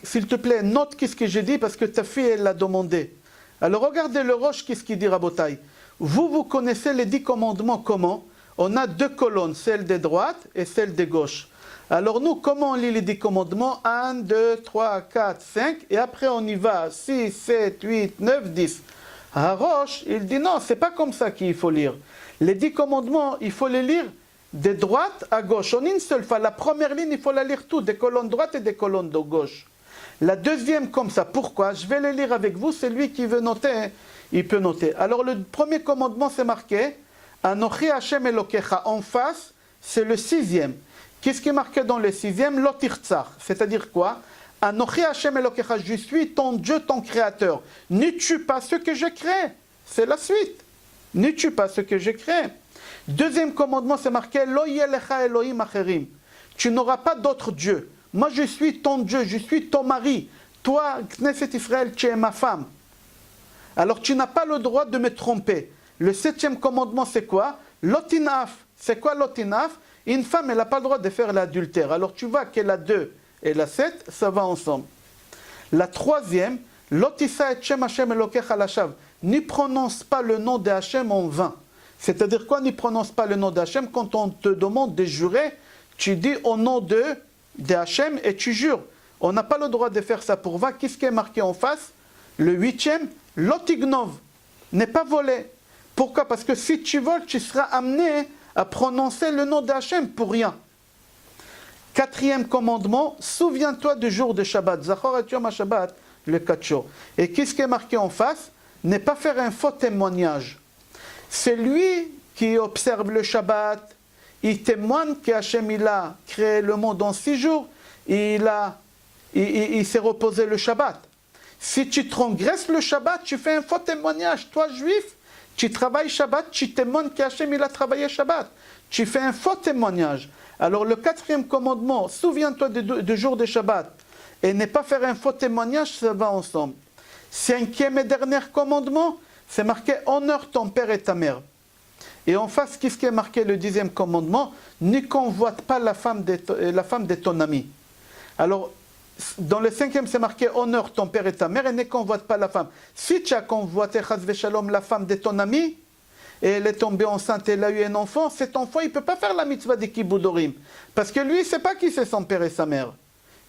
s'il te plaît, note qu'est-ce que j'ai dit parce que ta fille, elle l'a demandé. Alors regardez le Rosh, qu'est-ce qu'il dit, Rabotai. Vous connaissez les 10 commandements comment? On a 2 colonnes, celle de droite et celle de gauche. Alors nous, comment on lit les 10 commandements? 1, 2, 3, 4, 5, et après on y va, 6, 7, 8, 9, 10. Harosh, il dit non, c'est pas comme ça qu'il faut lire. Les 10 commandements, il faut les lire de droite à gauche. En une seule fois, la première ligne, il faut la lire tout, des colonnes droites et des colonnes de gauche. La deuxième comme ça, pourquoi? Je vais les lire avec vous, c'est lui qui veut noter, il peut noter. Alors le premier commandement, c'est marqué, Anochi Hashem Elokecha, en face, c'est le 6e. Qu'est-ce qui est marqué dans le 6e? Lotirtzach, c'est-à-dire quoi? Anochi Hashem Elokecha, je suis ton Dieu, ton créateur. Ne tue pas ce que je crée. C'est la suite. Ne tue pas ce que je crée. Deuxième commandement, c'est marqué Lo yelecha Elohim acherim. Tu n'auras pas d'autre Dieu. Moi, je suis ton Dieu, je suis ton mari. Toi, Knesset Israël, tu es ma femme. Alors, tu n'as pas le droit de me tromper. Le 7e commandement, c'est quoi? Lotinaf. C'est quoi lotinaf? Une femme, elle n'a pas le droit de faire l'adultère. Alors, tu vois qu'elle a 2 et la 7, ça va ensemble. La 3e, Lotissa et Shem Hashem Elokecha lashav. N'y prononce pas le nom de Hashem en vain. C'est-à-dire quoi, n'y prononce pas le nom de Hashem? Quand on te demande de jurer, tu dis au nom de Hashem et tu jures. On n'a pas le droit de faire ça pour vain. Qu'est-ce qui est marqué en face? Le 8e, Lotignov. N'est pas volé. Pourquoi? Parce que si tu voles, tu seras amené à prononcer le nom de Hashem pour rien. 4e commandement, souviens-toi du jour de Shabbat. Zachor et Yom HaShabbat, le 4 jours. Et qu'est-ce qui est marqué en face? Ne pas faire un faux témoignage. C'est lui qui observe le Shabbat. Il témoigne qu'Hachem il a créé le monde en 6 jours. Il s'est reposé le Shabbat. Si tu transgresses le Shabbat, tu fais un faux témoignage. Toi, juif, tu travailles Shabbat, tu témoignes qu'Hachem il a travaillé Shabbat. Tu fais un faux témoignage. Alors le 4e commandement, souviens-toi du jour de Shabbat. Et ne pas faire un faux témoignage, ça va ensemble. 5e et dernier commandement, c'est marqué « Honore ton père et ta mère ». Et en face, qu'est-ce qui est marqué le 10e commandement? « Ne convoite pas la femme de ton ami ». Alors, dans le 5e, c'est marqué « Honore ton père et ta mère » et ne convoite pas la femme. Si tu as convoité, chas v'shalom, la femme de ton ami, et elle est tombée enceinte et elle a eu un enfant, cet enfant, il ne peut pas faire la mitzvah de Kiboudorim. Parce que lui, il ne sait pas qui c'est son père et sa mère.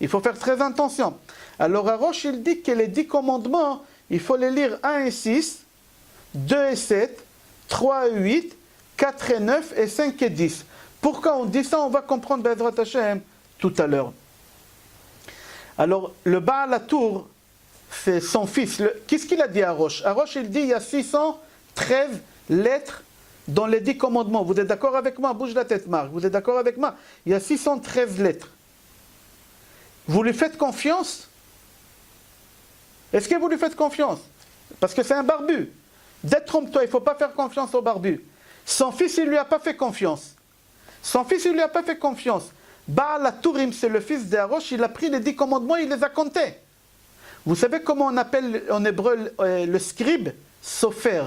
Il faut faire très attention. Alors, Harosh, il dit que les 10 commandements, il faut les lire 1 et 6, 2 et 7, 3 et 8, 4 et 9 et 5 et 10. Pourquoi on dit ça? On va comprendre Bezrat Hashem tout à l'heure. Alors, le Baal HaTour, c'est son fils. Qu'est-ce qu'il a dit à Harosh? Harosh, il dit il y a 613 lettres dans les 10 commandements. Vous êtes d'accord avec moi? Bouge la tête, Marc. Vous êtes d'accord avec moi? Il y a 613 lettres. Vous lui faites confiance? Est-ce que vous lui faites confiance? Parce que c'est un barbu. Détrompe-toi, il ne faut pas faire confiance au barbu. Son fils, il ne lui a pas fait confiance. Son fils, il ne lui a pas fait confiance. Baal HaTurim, c'est le fils d'Harosh, il a pris les 10 commandements, il les a comptés. Vous savez comment on appelle en hébreu le scribe? Sofer.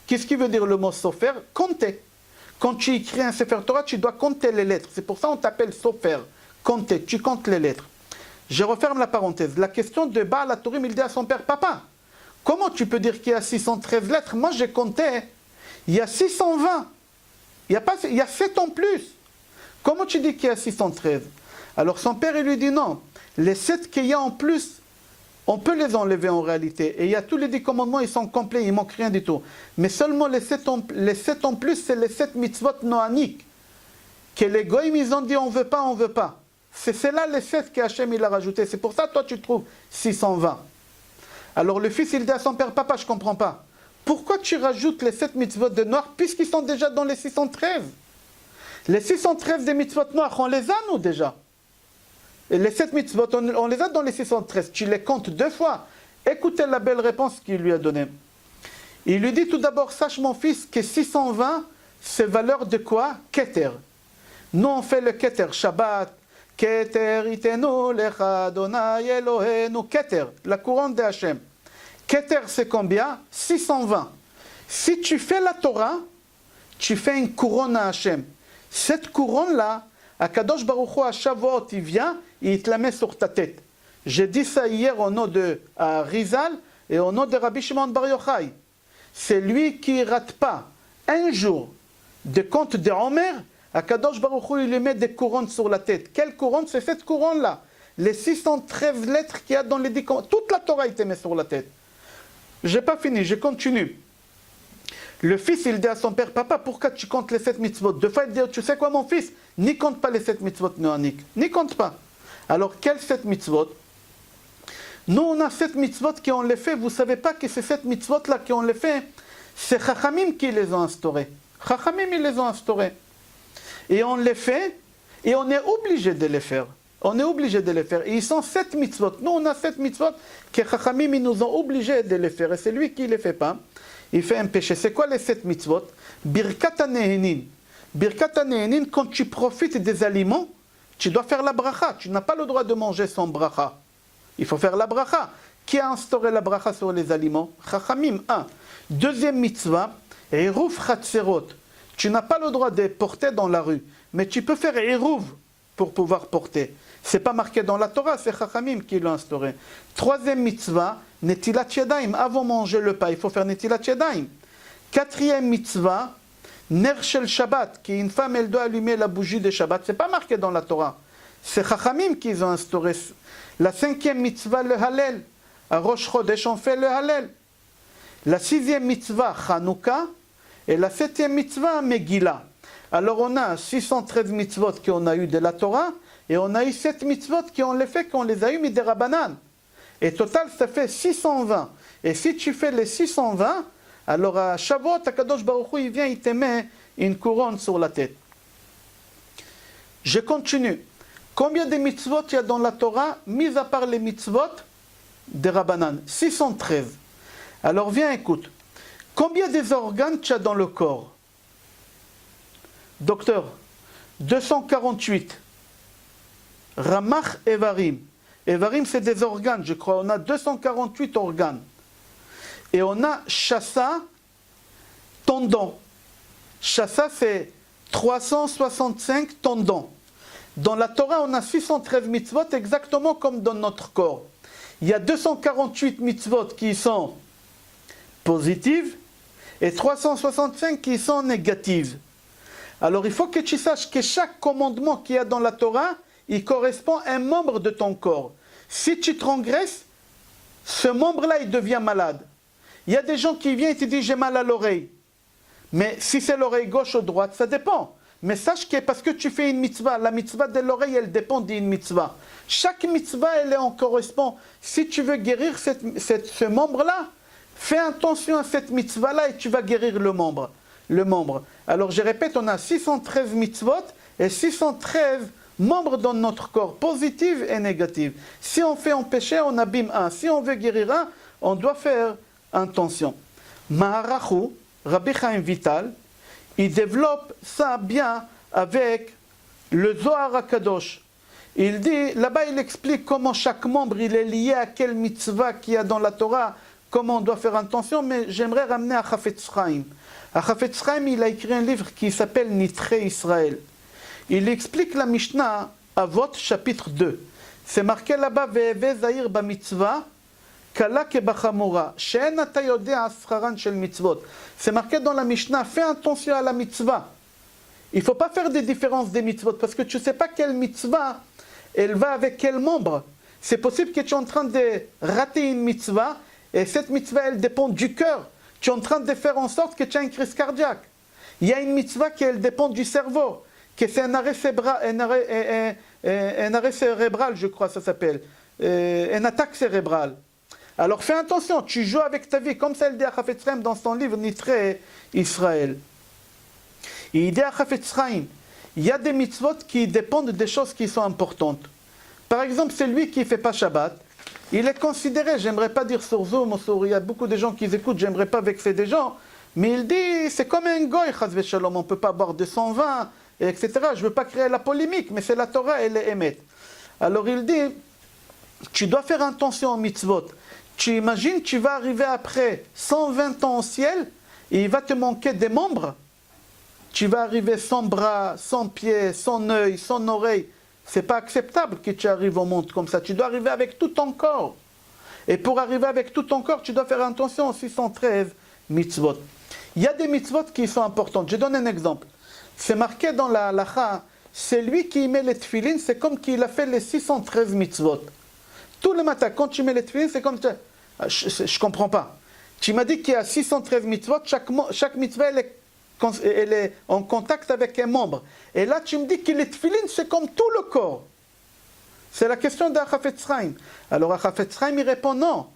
Qu'est-ce qui veut dire le mot sofer? Compter. Quand tu écris un Sefer Torah, tu dois compter les lettres. C'est pour ça qu'on t'appelle sofer. Compter, tu comptes les lettres. Je referme la parenthèse. La question de Baal HaTurim, il dit à son père, papa, Comment tu peux dire qu'il y a 613 lettres? Moi j'ai compté, il y a 620. Il y a 7 en plus. Comment tu dis qu'il y a 613? Alors son père il lui dit non, les 7 qu'il y a en plus, on peut les enlever en réalité. Et il y a tous les 10 commandements, ils sont complets, il ne manque rien du tout. Mais seulement les 7 en plus, c'est les 7 mitzvot noaniques. Que les goïms, ils ont dit on veut pas, on veut pas. C'est là les 7 que Hachem il a rajouté. C'est pour ça toi tu trouves 620. Alors le fils il dit à son père, papa je ne comprends pas. Pourquoi tu rajoutes les 7 mitzvot de noir puisqu'ils sont déjà dans les 613? Les 613 des mitzvot noirs, on les a nous déjà. Et les 7 mitzvot, on les a dans les 613. Tu les comptes 2 fois. Écoutez la belle réponse qu'il lui a donnée. Il lui dit tout d'abord, sache mon fils que 620, c'est valeur de quoi? Keter. Nous on fait le Keter, Shabbat. Keter itenu lecha Adonai Eloheinu. Keter, la couronne de Hachem. Keter c'est combien? 620. Si tu fais la Torah, tu fais une couronne à Hachem. Cette couronne-là, Akadosh Baruch Hu à Shavuot, il vient et il te la met sur ta tête. J'ai dit ça hier au nom de Rizal et au nom de Rabbi Shimon Bar Yochai. C'est lui qui ne rate pas un jour de compte de Omer. Akadosh Baruch Hu, il lui met des couronnes sur la tête. Quelle couronne? C'est cette couronne-là. Les 613 lettres qu'il y a dans les 10 commandements. Toute la Torah, il te met sur la tête. Je n'ai pas fini, je continue. Le fils, il dit à son père, papa, pourquoi tu comptes les 7 mitzvot? Deux fois, il dit, tu sais quoi mon fils? N'y compte pas les 7 mitzvot noaniques. N'y compte pas. Alors, quels 7 mitzvot? Nous, on a 7 mitzvot qui ont les fait. Vous ne savez pas que ces 7 mitzvot-là qui ont les fait, c'est Chachamim qui les ont instaurés. Chachamim, ils les ont instaurés. Et on les fait, et on est obligé de les faire. On est obligé de les faire. Et ils sont 7 mitzvot. Nous, on a 7 mitzvot que Chachamim, ils nous ont obligés de les faire. Et c'est lui qui ne les fait pas. Il fait un péché. C'est quoi les 7 mitzvot? Birkat hanehenin. Birkat hanehenin, quand tu profites des aliments, tu dois faire la bracha. Tu n'as pas le droit de manger sans bracha. Il faut faire la bracha. Qui a instauré la bracha sur les aliments? Chachamim, 1. Deuxième mitzvah, Eruv Chatzerot. Tu n'as pas le droit de porter dans la rue, mais tu peux faire Eruv pour pouvoir porter. Ce n'est pas marqué dans la Torah, c'est Chachamim qui l'a instauré. Troisième mitzvah, Netilat Yadayim. Avant de manger le pain, il faut faire Netilat Yadayim. Quatrième mitzvah, Ner Shel Shabbat, qui une femme, elle doit allumer la bougie de Shabbat. Ce n'est pas marqué dans la Torah. C'est Chachamim qui ont instauré. La cinquième mitzvah, le Hallel. À Rosh Chodesh, on fait le Hallel. La sixième mitzvah, Chanukah. Et la septième mitzvah, Megillah. Alors on a 613 mitzvot qu'on a eu de la Torah, et on a eu 7 mitzvot qui ont les fait qu'on les a eu mis des Rabbanan. Et total, ça fait 620. Et si tu fais les 620, alors à Shavuot, Akadosh Baruch Hu, il vient, il te met une couronne sur la tête. Je continue. Combien de mitzvot il y a dans la Torah, mis à part les mitzvot des Rabbanan? 613. Alors viens, écoute. Combien des organes tu as dans le corps? Docteur, 248. Ramach Evarim. Evarim, c'est des organes, je crois. On a 248 organes. Et on a Shassa, tendons. Shassa, c'est 365 tendons. Dans la Torah, on a 613 mitzvot, exactement comme dans notre corps. Il y a 248 mitzvot qui sont positives et 365 qui sont négatives. Alors il faut que tu saches que chaque commandement qu'il y a dans la Torah, il correspond à un membre de ton corps. Si tu transgresses, ce membre-là, il devient malade. Il y a des gens qui viennent et te disent j'ai mal à l'oreille. Mais si c'est l'oreille gauche ou droite, ça dépend. Mais sache que parce que tu fais une mitzvah, la mitzvah de l'oreille, elle dépend d'une mitzvah. Chaque mitzvah, elle en correspond. Si tu veux guérir ce membre-là, fais attention à cette mitzvah-là et tu vas guérir le membre. Alors je répète, on a 613 mitzvot et 613 membres dans notre corps, positifs et négatifs. Si on fait un péché, on abîme un. Si on veut guérir un, on doit faire attention. Maharachu, Rabbi Chaim Vital, il développe ça bien avec le Zohar HaKadosh. Il dit, là-bas il explique comment chaque membre il est lié à quelle mitzvah qu'il y a dans la Torah, comment on doit faire attention, mais j'aimerais ramener à Chafetz Chaim. À Chafetz Chaim, il a écrit un livre qui s'appelle Nitré Israël. Il explique la Mishnah, Avot, chapitre 2. C'est marqué là-bas, Ve'eve Zahir ba mitzvah, Kala kebachamura, she'en ata yodea ascharan shel mitzvot. C'est marqué dans la Mishnah, fais attention à la mitzvah. Il ne faut pas faire des différences des mitzvot, parce que tu ne sais pas quelle mitzvah, elle va avec quel membre. C'est possible que tu es en train de rater une mitzvah, et cette mitzvah, elle dépend du cœur. Tu es en train de faire en sorte que tu as une crise cardiaque. Il y a une mitzvah qui elle dépend du cerveau, que c'est un arrêt cérébral, je crois, ça s'appelle. Une attaque cérébrale. Alors fais attention, tu joues avec ta vie, comme ça elle dit à Chafetz Chaim dans son livre Nitré Israël. Il dit à Chafetz Chaim, il y a des mitzvot qui dépendent des choses qui sont importantes. Par exemple, celui qui ne fait pas Shabbat, il est considéré, j'aimerais pas dire sur Zoom ou sur, il y a beaucoup de gens qui écoutent, j'aimerais pas vexer des gens, mais il dit, c'est comme un goy, chas v'shalom, on ne peut pas boire de 120, etc. Je ne veux pas créer la polémique, mais c'est la Torah, elle est émette. Alors il dit, tu dois faire attention aux mitzvot. Tu imagines, tu vas arriver après 120 ans au ciel, et il va te manquer des membres. Tu vas arriver sans bras, sans pieds, sans œil, sans oreille. C'est pas acceptable que tu arrives au monde comme ça. Tu dois arriver avec tout ton corps. Et pour arriver avec tout ton corps, tu dois faire attention aux 613 mitzvot. Il y a des mitzvot qui sont importantes. Je donne un exemple. C'est marqué dans la halacha, celui qui met les tefilines, c'est comme qu'il a fait les 613 mitzvot. Tout le matin, quand tu mets les tefilines, c'est comme... Je comprends pas. Tu m'as dit qu'il y a 613 mitzvot, chaque mitzvah, elle est en contact avec un membre. Et là, tu me dis que les tefilines, c'est comme tout le corps. C'est la question d'Achafetz Chaim. Alors Achafetz Chaim, il répond non.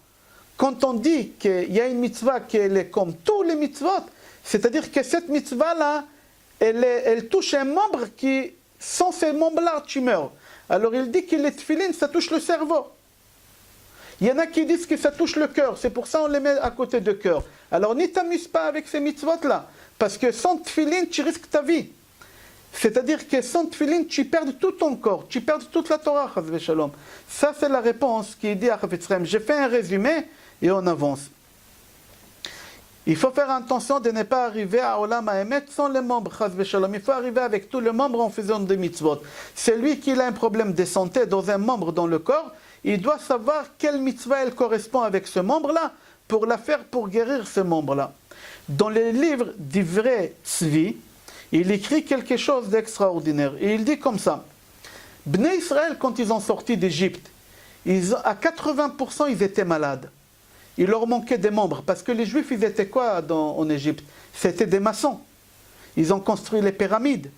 Quand on dit qu'il y a une mitzvah qui est comme tous les mitzvot, c'est-à-dire que cette mitzvah-là, elle touche un membre qui, sans ces membres-là, tu meurs. Alors il dit que les tefilines, ça touche le cerveau. Il y en a qui disent que ça touche le cœur, c'est pour ça qu'on les met à côté de cœur. Alors n'y t'amuse pas avec ces mitzvot-là, parce que sans tefilin, tu risques ta vie. C'est-à-dire que sans tefilin, tu perds tout ton corps, tu perds toute la Torah, chas v'shalom. Ça, c'est la réponse qui est dit à Chafetz Chaim. J'ai fait un résumé et on avance. Il faut faire attention de ne pas arriver à Olam HaEmet sans les membres, chas v'shalom. Il faut arriver avec tous les membres en faisant des mitzvot. Celui qui a un problème de santé dans un membre dans le corps, il doit savoir quelle mitzvah elle correspond avec ce membre-là pour la faire pour guérir ce membre-là. Dans les livres d'Ivrei Tzvi, il écrit quelque chose d'extraordinaire. Et il dit comme ça, Bnei Israël, quand ils ont sorti d'Égypte, à 80% ils étaient malades. Il leur manquait des membres, parce que les Juifs, ils étaient quoi en Égypte? C'était des maçons. Ils ont construit les pyramides.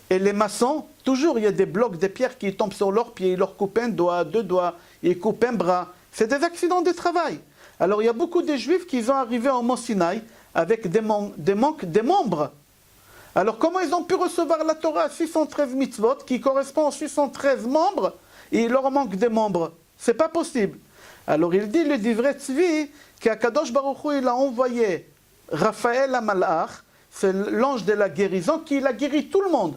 Et les maçons, toujours il y a des blocs de pierre qui tombent sur leurs pieds, ils leur coupent un doigt, 2 doigts, ils coupent un bras. C'est des accidents de travail. Alors il y a beaucoup de Juifs qui sont arrivés au Mont Sinaï avec des manques de membres. Alors comment ils ont pu recevoir la Torah 613 mitzvot qui correspond aux 613 membres et il leur manque des membres? C'est pas possible. Alors il dit le Divrei Tzvi qu'Akadosh Baruch Hu il a envoyé Raphaël Amalach, c'est l'ange de la guérison qui a guéri tout le monde.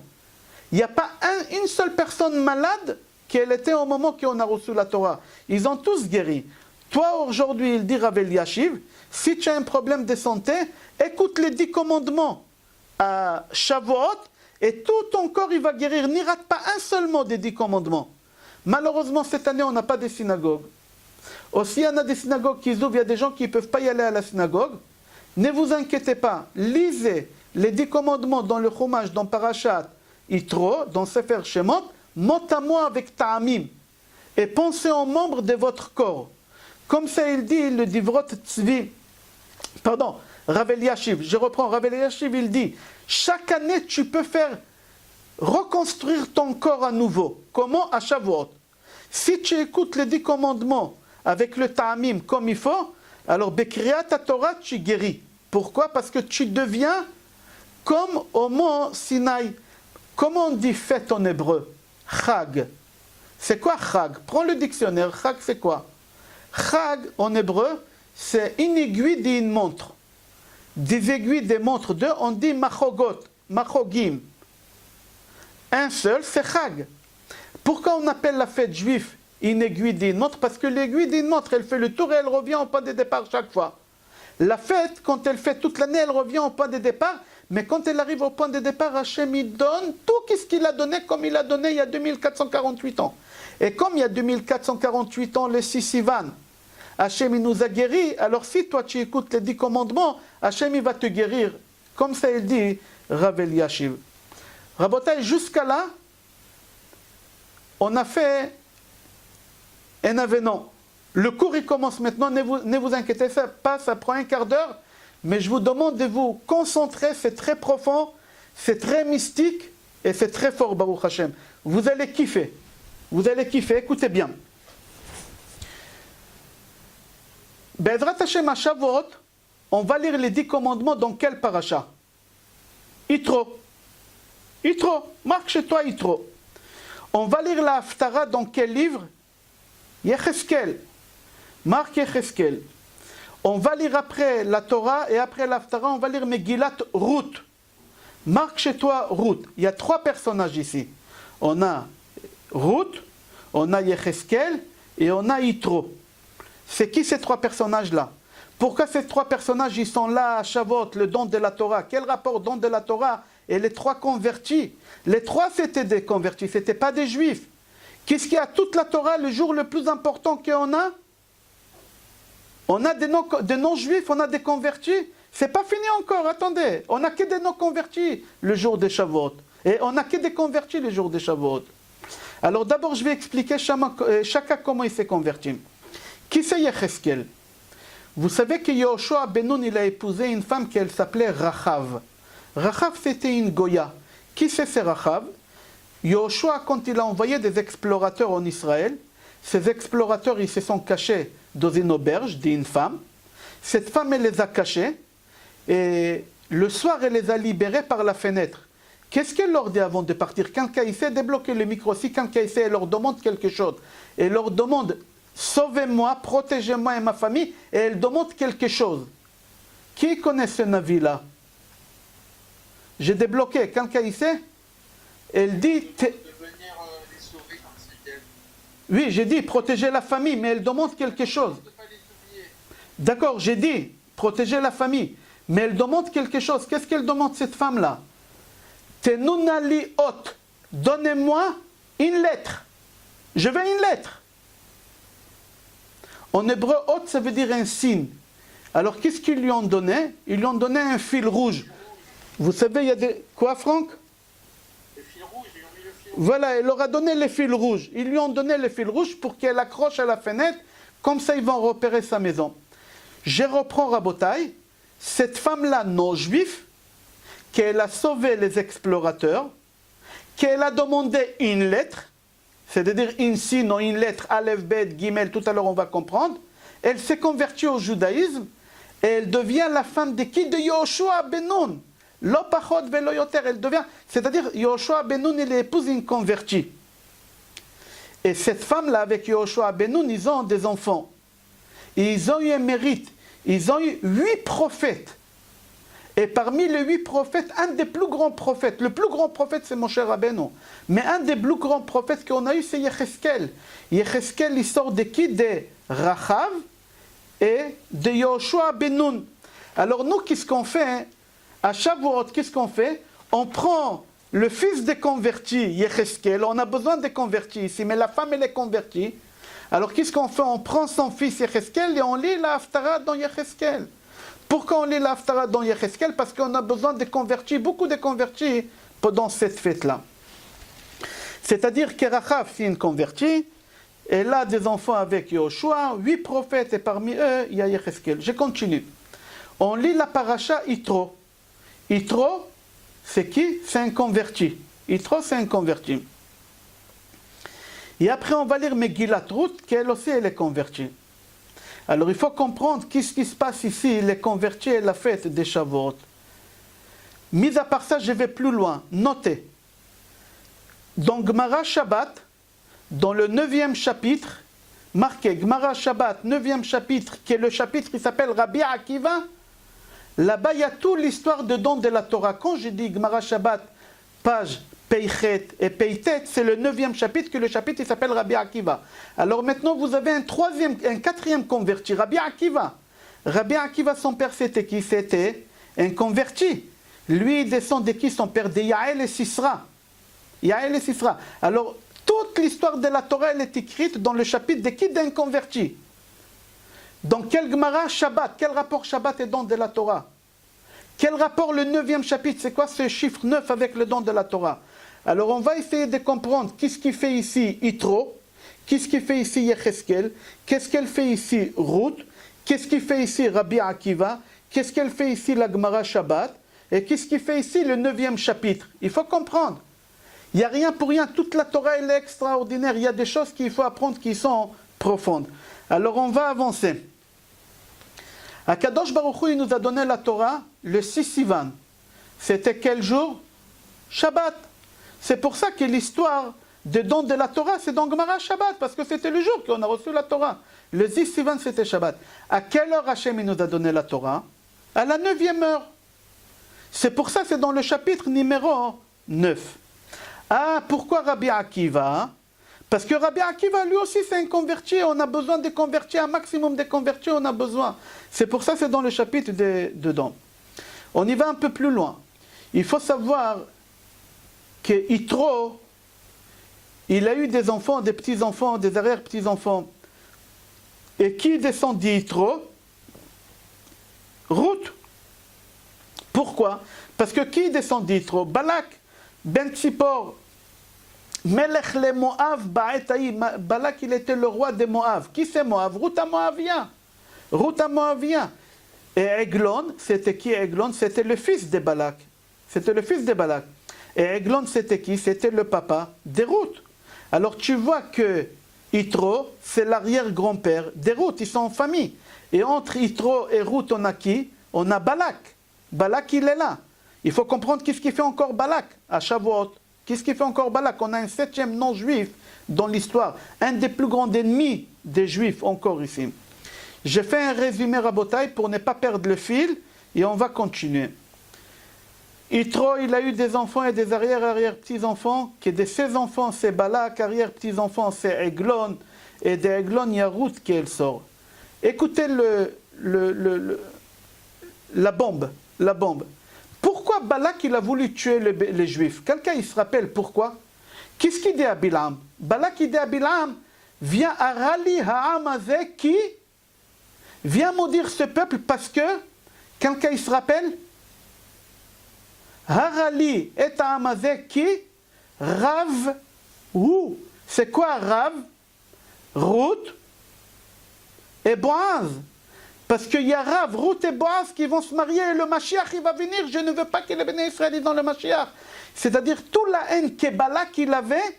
Il n'y a pas une seule personne malade qu'elle était au moment qu'on a reçu la Torah. Ils ont tous guéri. Toi aujourd'hui, il dit Rav Eliashiv, si tu as un problème de santé, écoute les 10 commandements à Shavuot et tout ton corps il va guérir. N'y rate pas un seul mot des 10 commandements. Malheureusement, cette année, on n'a pas de synagogue. Aussi, il y en a des synagogues qui ouvrent, il y a des gens qui ne peuvent pas y aller à la synagogue. Ne vous inquiétez pas, lisez les 10 commandements dans le Chumash, dans Parashat Yitro, dans Sefer Shemot, mot à mot avec Ta'amim. Et pensez aux membres de votre corps. Comme ça, il dit, le Divrot Tzvi, pardon, Rav Eliashiv, je reprends, Rav Eliashiv, il dit, chaque année, tu peux faire reconstruire ton corps à nouveau. Comment? À Shavuot. Si tu écoutes les 10 commandements avec le Ta'amim comme il faut, alors Bekriyat Torah, tu guéris. Pourquoi? Parce que tu deviens comme au mont Sinaï. Comment on dit fête en hébreu? Chag. C'est quoi Chag? Prends le dictionnaire. Chag, c'est quoi? Chag, en hébreu, c'est une aiguille d'une montre. Des aiguilles des montres, deux, on dit machogot, machogim. Un seul, c'est Chag. Pourquoi on appelle la fête juive une aiguille d'une montre? Parce que l'aiguille d'une montre, elle fait le tour et elle revient au point de départ chaque fois. La fête, quand elle fait toute l'année, elle revient au point de départ. Mais quand elle arrive au point de départ, Hachem, il donne tout ce qu'il a donné comme il a donné il y a 2448 ans. Et comme il y a 2448 ans, le 6 Sivan, Hachem il nous a guéris, alors si toi tu écoutes les 10 commandements, Hachem il va te guérir. Comme ça il dit Rav Eliashiv. Rabotai, jusqu'à là, on a fait un avenant. Le cours il commence maintenant, ne vous inquiétez pas, ça prend un quart d'heure, mais je vous demande de vous concentrer, c'est très profond, c'est très mystique et c'est très fort, Baruch Hashem. Vous allez kiffer, écoutez bien. Be'ezrat Hashem à Shavuot, on va lire les 10 commandements dans quel paracha? Yitro, marque chez toi Yitro. On va lire la Haftara dans quel livre? Yecheskel. Marc Yecheskel. On va lire après la Torah et après l'Haftara, on va lire Megillat Ruth. Marque chez toi Ruth. Il y a 3 personnages ici. On a Ruth, on a Yecheskel et on a Yitro. C'est qui ces 3 personnages-là? Pourquoi ces 3 personnages ils sont là à Shavuot, le don de la Torah? Quel rapport don de la Torah et les 3 convertis? Les 3 c'était des convertis, ce n'étaient pas des juifs. Qu'est-ce qu'il y a toute la Torah, le jour le plus important qu'on a? On a des non-juifs, on a des convertis. C'est pas fini encore, attendez. On n'a que des non-convertis le jour des Shavuot. Et on n'a que des convertis le jour des Shavuot. Alors d'abord, je vais expliquer chacun comment il s'est converti. Qui c'est Yecheskel? Vous savez que Yoshua ben Nun, il a épousé une femme qui s'appelait Rachav. Rachav, c'était une Goya. Qui c'est Rachav? Yoshua, quand il a envoyé des explorateurs en Israël, ces explorateurs, ils se sont cachés dans une auberge d'une femme. Cette femme, elle les a cachés. Et le soir, elle les a libérés par la fenêtre. Qu'est-ce qu'elle leur dit avant de partir? Quelqu'un essaie de débloquer le micro. Si quelqu'un essaie, elle leur demande quelque chose. Elle leur demande, sauvez-moi, protégez-moi et ma famille. Et elle demande quelque chose. Qui connaît ce Navi-là? J'ai débloqué. Quelqu'un essaie? Elle dit... Oui, j'ai dit protéger la famille, mais elle demande quelque chose. D'accord, j'ai dit protéger la famille, mais elle demande quelque chose. Qu'est-ce qu'elle demande, cette femme-là? Tenunali ot, donnez-moi une lettre. Je veux une lettre. En hébreu, ot, ça veut dire un signe. Alors, qu'est-ce qu'ils lui ont donné? Ils lui ont donné un fil rouge. Vous savez, il y a des... Quoi, Franck? Voilà, il leur a donné les fils rouges. Ils lui ont donné les fils rouges pour qu'elle accroche à la fenêtre. Comme ça, ils vont repérer sa maison. Je reprends Rabotai. Cette femme-là, non-juive, qu'elle a sauvé les explorateurs, qu'elle a demandé une lettre, c'est-à-dire une signe ou une lettre, Aleph, Bet, Gimel, tout à l'heure on va comprendre. Elle s'est convertie au judaïsme et elle devient la femme de qui? De Yoshua ben Nun. L'opachot velo yoter, elle devient, c'est-à-dire Yoshua ben Nun, il épouse une convertie. Et cette femme-là, avec Yoshua ben Nun, ils ont des enfants. Et ils ont eu un mérite. Ils ont eu 8 prophètes. Et parmi les 8 prophètes, un des plus grands prophètes, le plus grand prophète c'est Moshe Rabbeinu. Mais un des plus grands prophètes qu'on a eu, c'est Yecheskel. Yecheskel, il sort de qui? De Rachav et de Yoshua ben Nun. Alors nous, qu'est-ce qu'on fait? À Shavuot, qu'est-ce qu'on fait? On prend le fils des convertis, Yecheskel, on a besoin des convertis ici, mais la femme elle est convertie. Alors qu'est-ce qu'on fait? On prend son fils Yecheskel et on lit la Haftara dans Yecheskel. Pourquoi on lit la Haftara dans Yecheskel? Parce qu'on a besoin de convertis, beaucoup de convertis pendant cette fête-là. C'est-à-dire que Rachav, c'est une convertie, elle a des enfants avec Yoshua, 8 prophètes et parmi eux, il y a Yecheskel. Je continue. On lit la paracha Yitro. Yitro, c'est qui? C'est un converti. Yitro, c'est un converti. Et après, on va lire Megillat Ruth, qu'elle aussi, elle est convertie. Alors, il faut comprendre qu'est-ce qui se passe ici, les convertis et la fête des Shavuot. Mis à part ça, je vais plus loin. Notez. Dans Gemara Shabbat, dans le 9e chapitre, marqué Gemara Shabbat, 9e chapitre, qui est le chapitre qui s'appelle Rabbi Akiva, là-bas, il y a toute l'histoire de don de la Torah. Quand je dis Gemara Shabbat, page Peichet et Peitet, c'est le 9e chapitre, que le chapitre il s'appelle Rabbi Akiva. Alors maintenant, vous avez un 4e converti, Rabbi Akiva. Rabbi Akiva, son père, c'était qui? C'était un converti. Lui, il descend de qui? Son père, de Yael et Sisra. Yael et Sisra. Alors, toute l'histoire de la Torah, elle est écrite dans le chapitre de qui? D'un converti. Dans quel Gemara Shabbat? Quel rapport Shabbat et don de la Torah? Quel rapport le 9e chapitre? C'est quoi ce chiffre 9 avec le don de la Torah? Alors on va essayer de comprendre qu'est-ce qu'il fait ici Yitro, qu'est-ce qu'il fait ici Yecheskel, qu'est-ce qu'elle fait ici Ruth, qu'est-ce qu'il fait ici Rabbi Akiva, qu'est-ce qu'elle fait ici la Gemara Shabbat, et qu'est-ce qu'il fait ici le 9e chapitre. Il faut comprendre. Il n'y a rien pour rien, toute la Torah elle est extraordinaire, il y a des choses qu'il faut apprendre qui sont profondes. Alors on va avancer. Akadosh Baruch Hu, il nous a donné la Torah le 6 Sivan. C'était quel jour? Shabbat. C'est pour ça que l'histoire des dons de la Torah, c'est dans Gemara Shabbat, parce que c'était le jour qu'on a reçu la Torah. Le 10 Sivan, c'était Shabbat. À quelle heure Hachem il nous a donné la Torah? À la 9e heure. C'est pour ça que c'est dans le chapitre numéro 9. Ah, pourquoi Rabbi Akiva? Parce que Rabbi Akiva, lui aussi, c'est un converti. On a besoin de convertir, un maximum de convertis, on a besoin. C'est pour ça que c'est dans le chapitre dedans. On y va un peu plus loin. Il faut savoir que Yitro, il a eu des enfants, des petits-enfants, des arrière-petits-enfants. Et qui descend d'Yitro? Ruth. Pourquoi? Parce que qui descend d'Yitro? Balak, Ben Tzipor, Melech le Moav Ba'etaï. Balak, il était le roi de Moav. Qui c'est Moav? Ruth à Moavien. Ruth à Moavien. Et Eglon, c'était qui Eglon? C'était le fils de Balak. C'était le fils de Balak. Et Eglon, c'était qui? C'était le papa de Ruth. Alors tu vois que Yitro, c'est l'arrière-grand-père de Ruth. Ils sont en famille. Et entre Yitro et Ruth, on a qui? On a Balak. Balak, il est là. Il faut comprendre qu'est-ce qu'il fait encore Balak à Shavuot. Qu'est-ce qu'il fait encore Balak? On a un 7e non-juif dans l'histoire. Un des plus grands ennemis des juifs encore ici. J'ai fait un résumé Rabotai pour ne pas perdre le fil et on va continuer. Yitro, il a eu des enfants et des arrière-petits-enfants, que de ses enfants c'est Balak, arrière-petits-enfants c'est Eglon, et de Eglon il y a Ruth qui elle sort. Écoutez la bombe. Pourquoi Balak il a voulu tuer les Juifs? Quelqu'un il se rappelle pourquoi? Qu'est-ce qu'il dit à Bilam? Balak il dit à Bilam, viens à Rali Ha'amazé qui viens maudire ce peuple parce que, quelqu'un il se rappelle? Harali et Ha'amazé qui Rav ou c'est quoi Rav? Ruth et Boaz. Parce qu'il y a Rav, Ruth et Boaz qui vont se marier et le Mashiach il va venir. Je ne veux pas que les béné Israël soient dans le Mashiach. C'est-à-dire toute la haine que Balak il avait,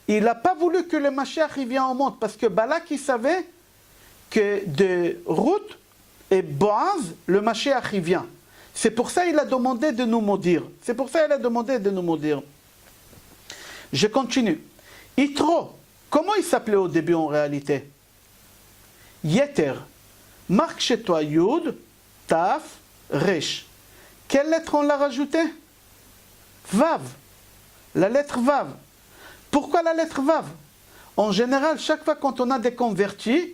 il n'a pas voulu que le Mashiach il vienne au monde. Parce que Balak il savait que de Ruth et Boaz, le Mashiach il vient. C'est pour ça qu'il a demandé de nous maudire. C'est pour ça qu'il a demandé de nous maudire. Je continue. Yitro, comment il s'appelait au début en réalité? Yeter. Marque chez toi Yud, Taf, Resh. Quelle lettre on l'a rajouté? Vav. La lettre Vav. Pourquoi la lettre Vav? En général, chaque fois quand on a des convertis,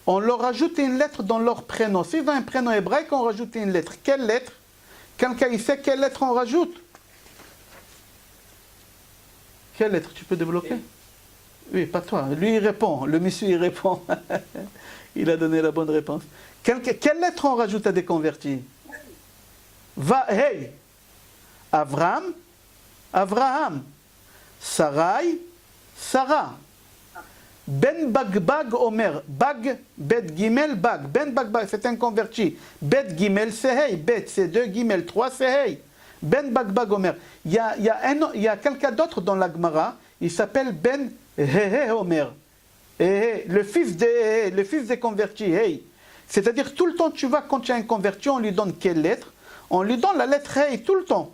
on leur rajoute une lettre dans leur prénom. S'ils ont un prénom hébraïque, on rajoute une lettre. Quelle lettre? Quelqu'un il sait quelle lettre on rajoute? Quelle lettre? Tu peux développer? Oui, pas toi. Lui, il répond. Le monsieur, il répond. Il a donné la bonne réponse. Quelle lettre on rajoute à des convertis? Hey. Avram. Avraham. Sarai. Sarah. Ben Bagbag Omer. Bag, Bet Gimel, Bag. Ben Bagbag, c'est un converti. Bet Gimel, c'est Hey. Bet, c'est 2. Gimel, 3, c'est Hey. Ben Bagbag Omer. Il y a quelqu'un d'autre dans la Gemara. Il s'appelle Ben Hehe Omer. Le fils des convertis. Hey. C'est-à-dire, tout le temps, tu vois, quand tu as un converti, on lui donne quelle lettre? On lui donne la lettre Hey, tout le temps.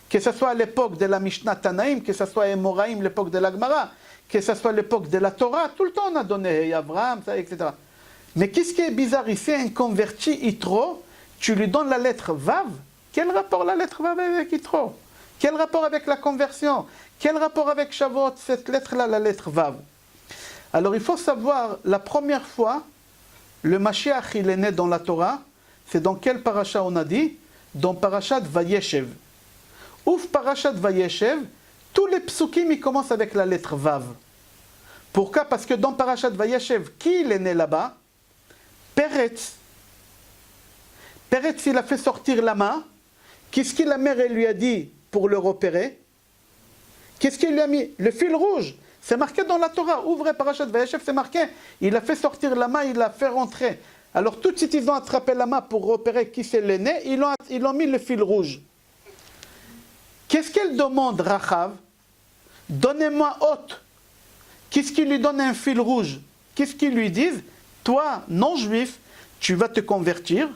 Que ce soit à l'époque de la Mishnah Tanaïm, que ce soit à Emoraïm, l'époque de la Gemara, que ce soit à l'époque de la Torah, tout le temps on a donné Hey, Abraham, etc. Mais qu'est-ce qui est bizarre ici? Un converti, Yitro, tu lui donnes la lettre Vav. Quel rapport la lettre Vav avec Yitro? Quel rapport avec la conversion? Quel rapport avec Shavuot, cette lettre-là, la lettre Vav? Alors il faut savoir, la première fois, le Mashiach il est né dans la Torah, c'est dans quel parasha on a dit? Dans parashat Vayeshev. Ouf parashat Vayeshev, tous les psukim ils commencent avec la lettre Vav. Pourquoi? Parce que dans parashat Vayeshev, qui il est né là-bas? Peretz, il a fait sortir la main. Qu'est-ce que la mère elle lui a dit pour le repérer? Qu'est-ce qu'il lui a mis? Le fil rouge. C'est marqué dans la Torah. Ouvrez Parashat Vayeshev, c'est marqué. Il a fait sortir la main, il l'a fait rentrer. Alors tout de suite, ils ont attrapé la main pour repérer qui c'est l'aîné. Ils ont mis le fil rouge. Qu'est-ce qu'elle demande, Rachav? Donnez-moi hôte. Qu'est-ce qu'il lui donne un fil rouge? Qu'est-ce qu'ils lui disent? Toi, non-juif, tu vas te convertir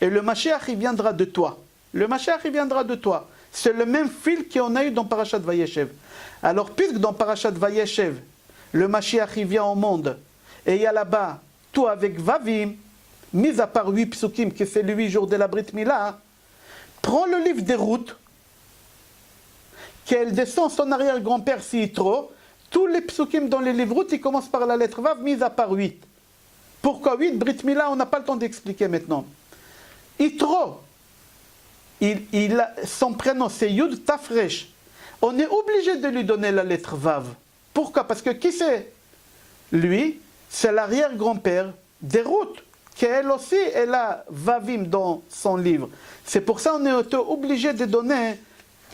et le Mashiach, il viendra de toi. Le Mashiach, il viendra de toi. C'est le même fil qu'on a eu dans Parashat Vayeshev. Alors, puisque dans Parashat Vayeshev, le Mashiach, il vient au monde, et il y a là-bas, tout avec Vavim, mis à part 8 psukim, que c'est le 8 jours de la Brit Mila, prends le livre des routes, qu'elle descend son arrière-grand-père Yitro, tous les psukim dans les livres routes, ils commencent par la lettre Vav, mis à part 8. Pourquoi 8? Brit Mila, on n'a pas le temps d'expliquer maintenant. Yitro, son prénom c'est Yud Tafresh. On est obligé de lui donner la lettre Vav. Pourquoi? Parce que qui c'est? Lui, c'est l'arrière-grand-père des routes, qu'elle aussi, elle a Vavim dans son livre. C'est pour ça qu'on est obligé de donner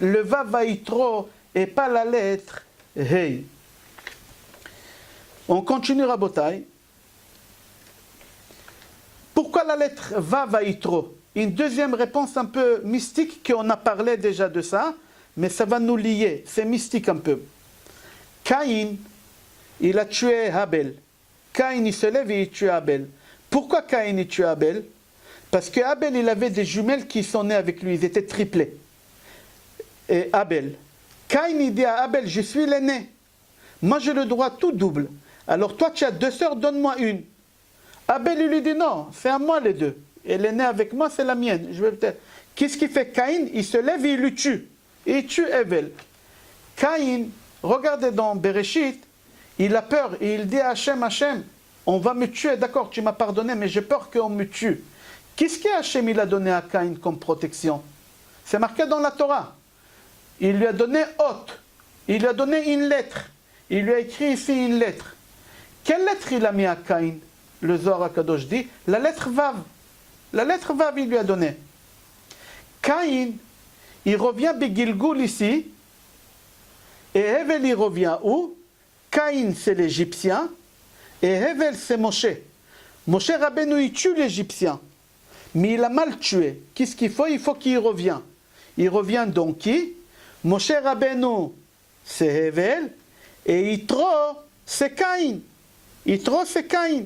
le Vav à Yitro et pas la lettre Hey. On continue Rabotai. Pourquoi la lettre Vav à Yitro? Une deuxième réponse un peu mystique, qu'on a parlé déjà de ça, mais ça va nous lier, c'est mystique un peu. Caïn, il a tué Abel. Caïn, il se lève et il tue Abel. Pourquoi Caïn, il tue Abel? Parce que Abel, il avait des jumelles qui sont nées avec lui, ils étaient triplés. Et Abel. Caïn, il dit à Abel, je suis l'aîné. Moi, j'ai le droit tout double. Alors toi, tu as 2 sœurs, donne-moi une. Abel, il lui dit, non, c'est à moi les 2. Elle est née avec moi, c'est la mienne. Qu'est-ce qu'il fait Caïn? Il se lève et il le tue. Il tue Abel. Caïn, regardez dans Bereshit, il a peur et il dit à Hachem, Hachem, on va me tuer, d'accord, tu m'as pardonné, mais j'ai peur qu'on me tue. Qu'est-ce que Hachem il a donné à Caïn comme protection? C'est marqué dans la Torah. Il lui a donné hôte. Il lui a donné une lettre. Il lui a écrit ici une lettre. Quelle lettre il a mis à Caïn? Le Zohar HaKadosh dit, la lettre Vav. La lettre Vav, il lui a donné. Caïn, il revient Begilgoul ici, et Hevel, il revient où? Caïn, c'est l'Égyptien, et Hevel, c'est Moshe. Moshe Rabbeinu, il tue l'Égyptien, mais il a mal tué. Qu'est-ce qu'il faut? Il faut qu'il revienne. Il revient donc qui? Moshe Rabbeinu, c'est Hevel, et Yitro, c'est Caïn. Yitro, c'est Caïn.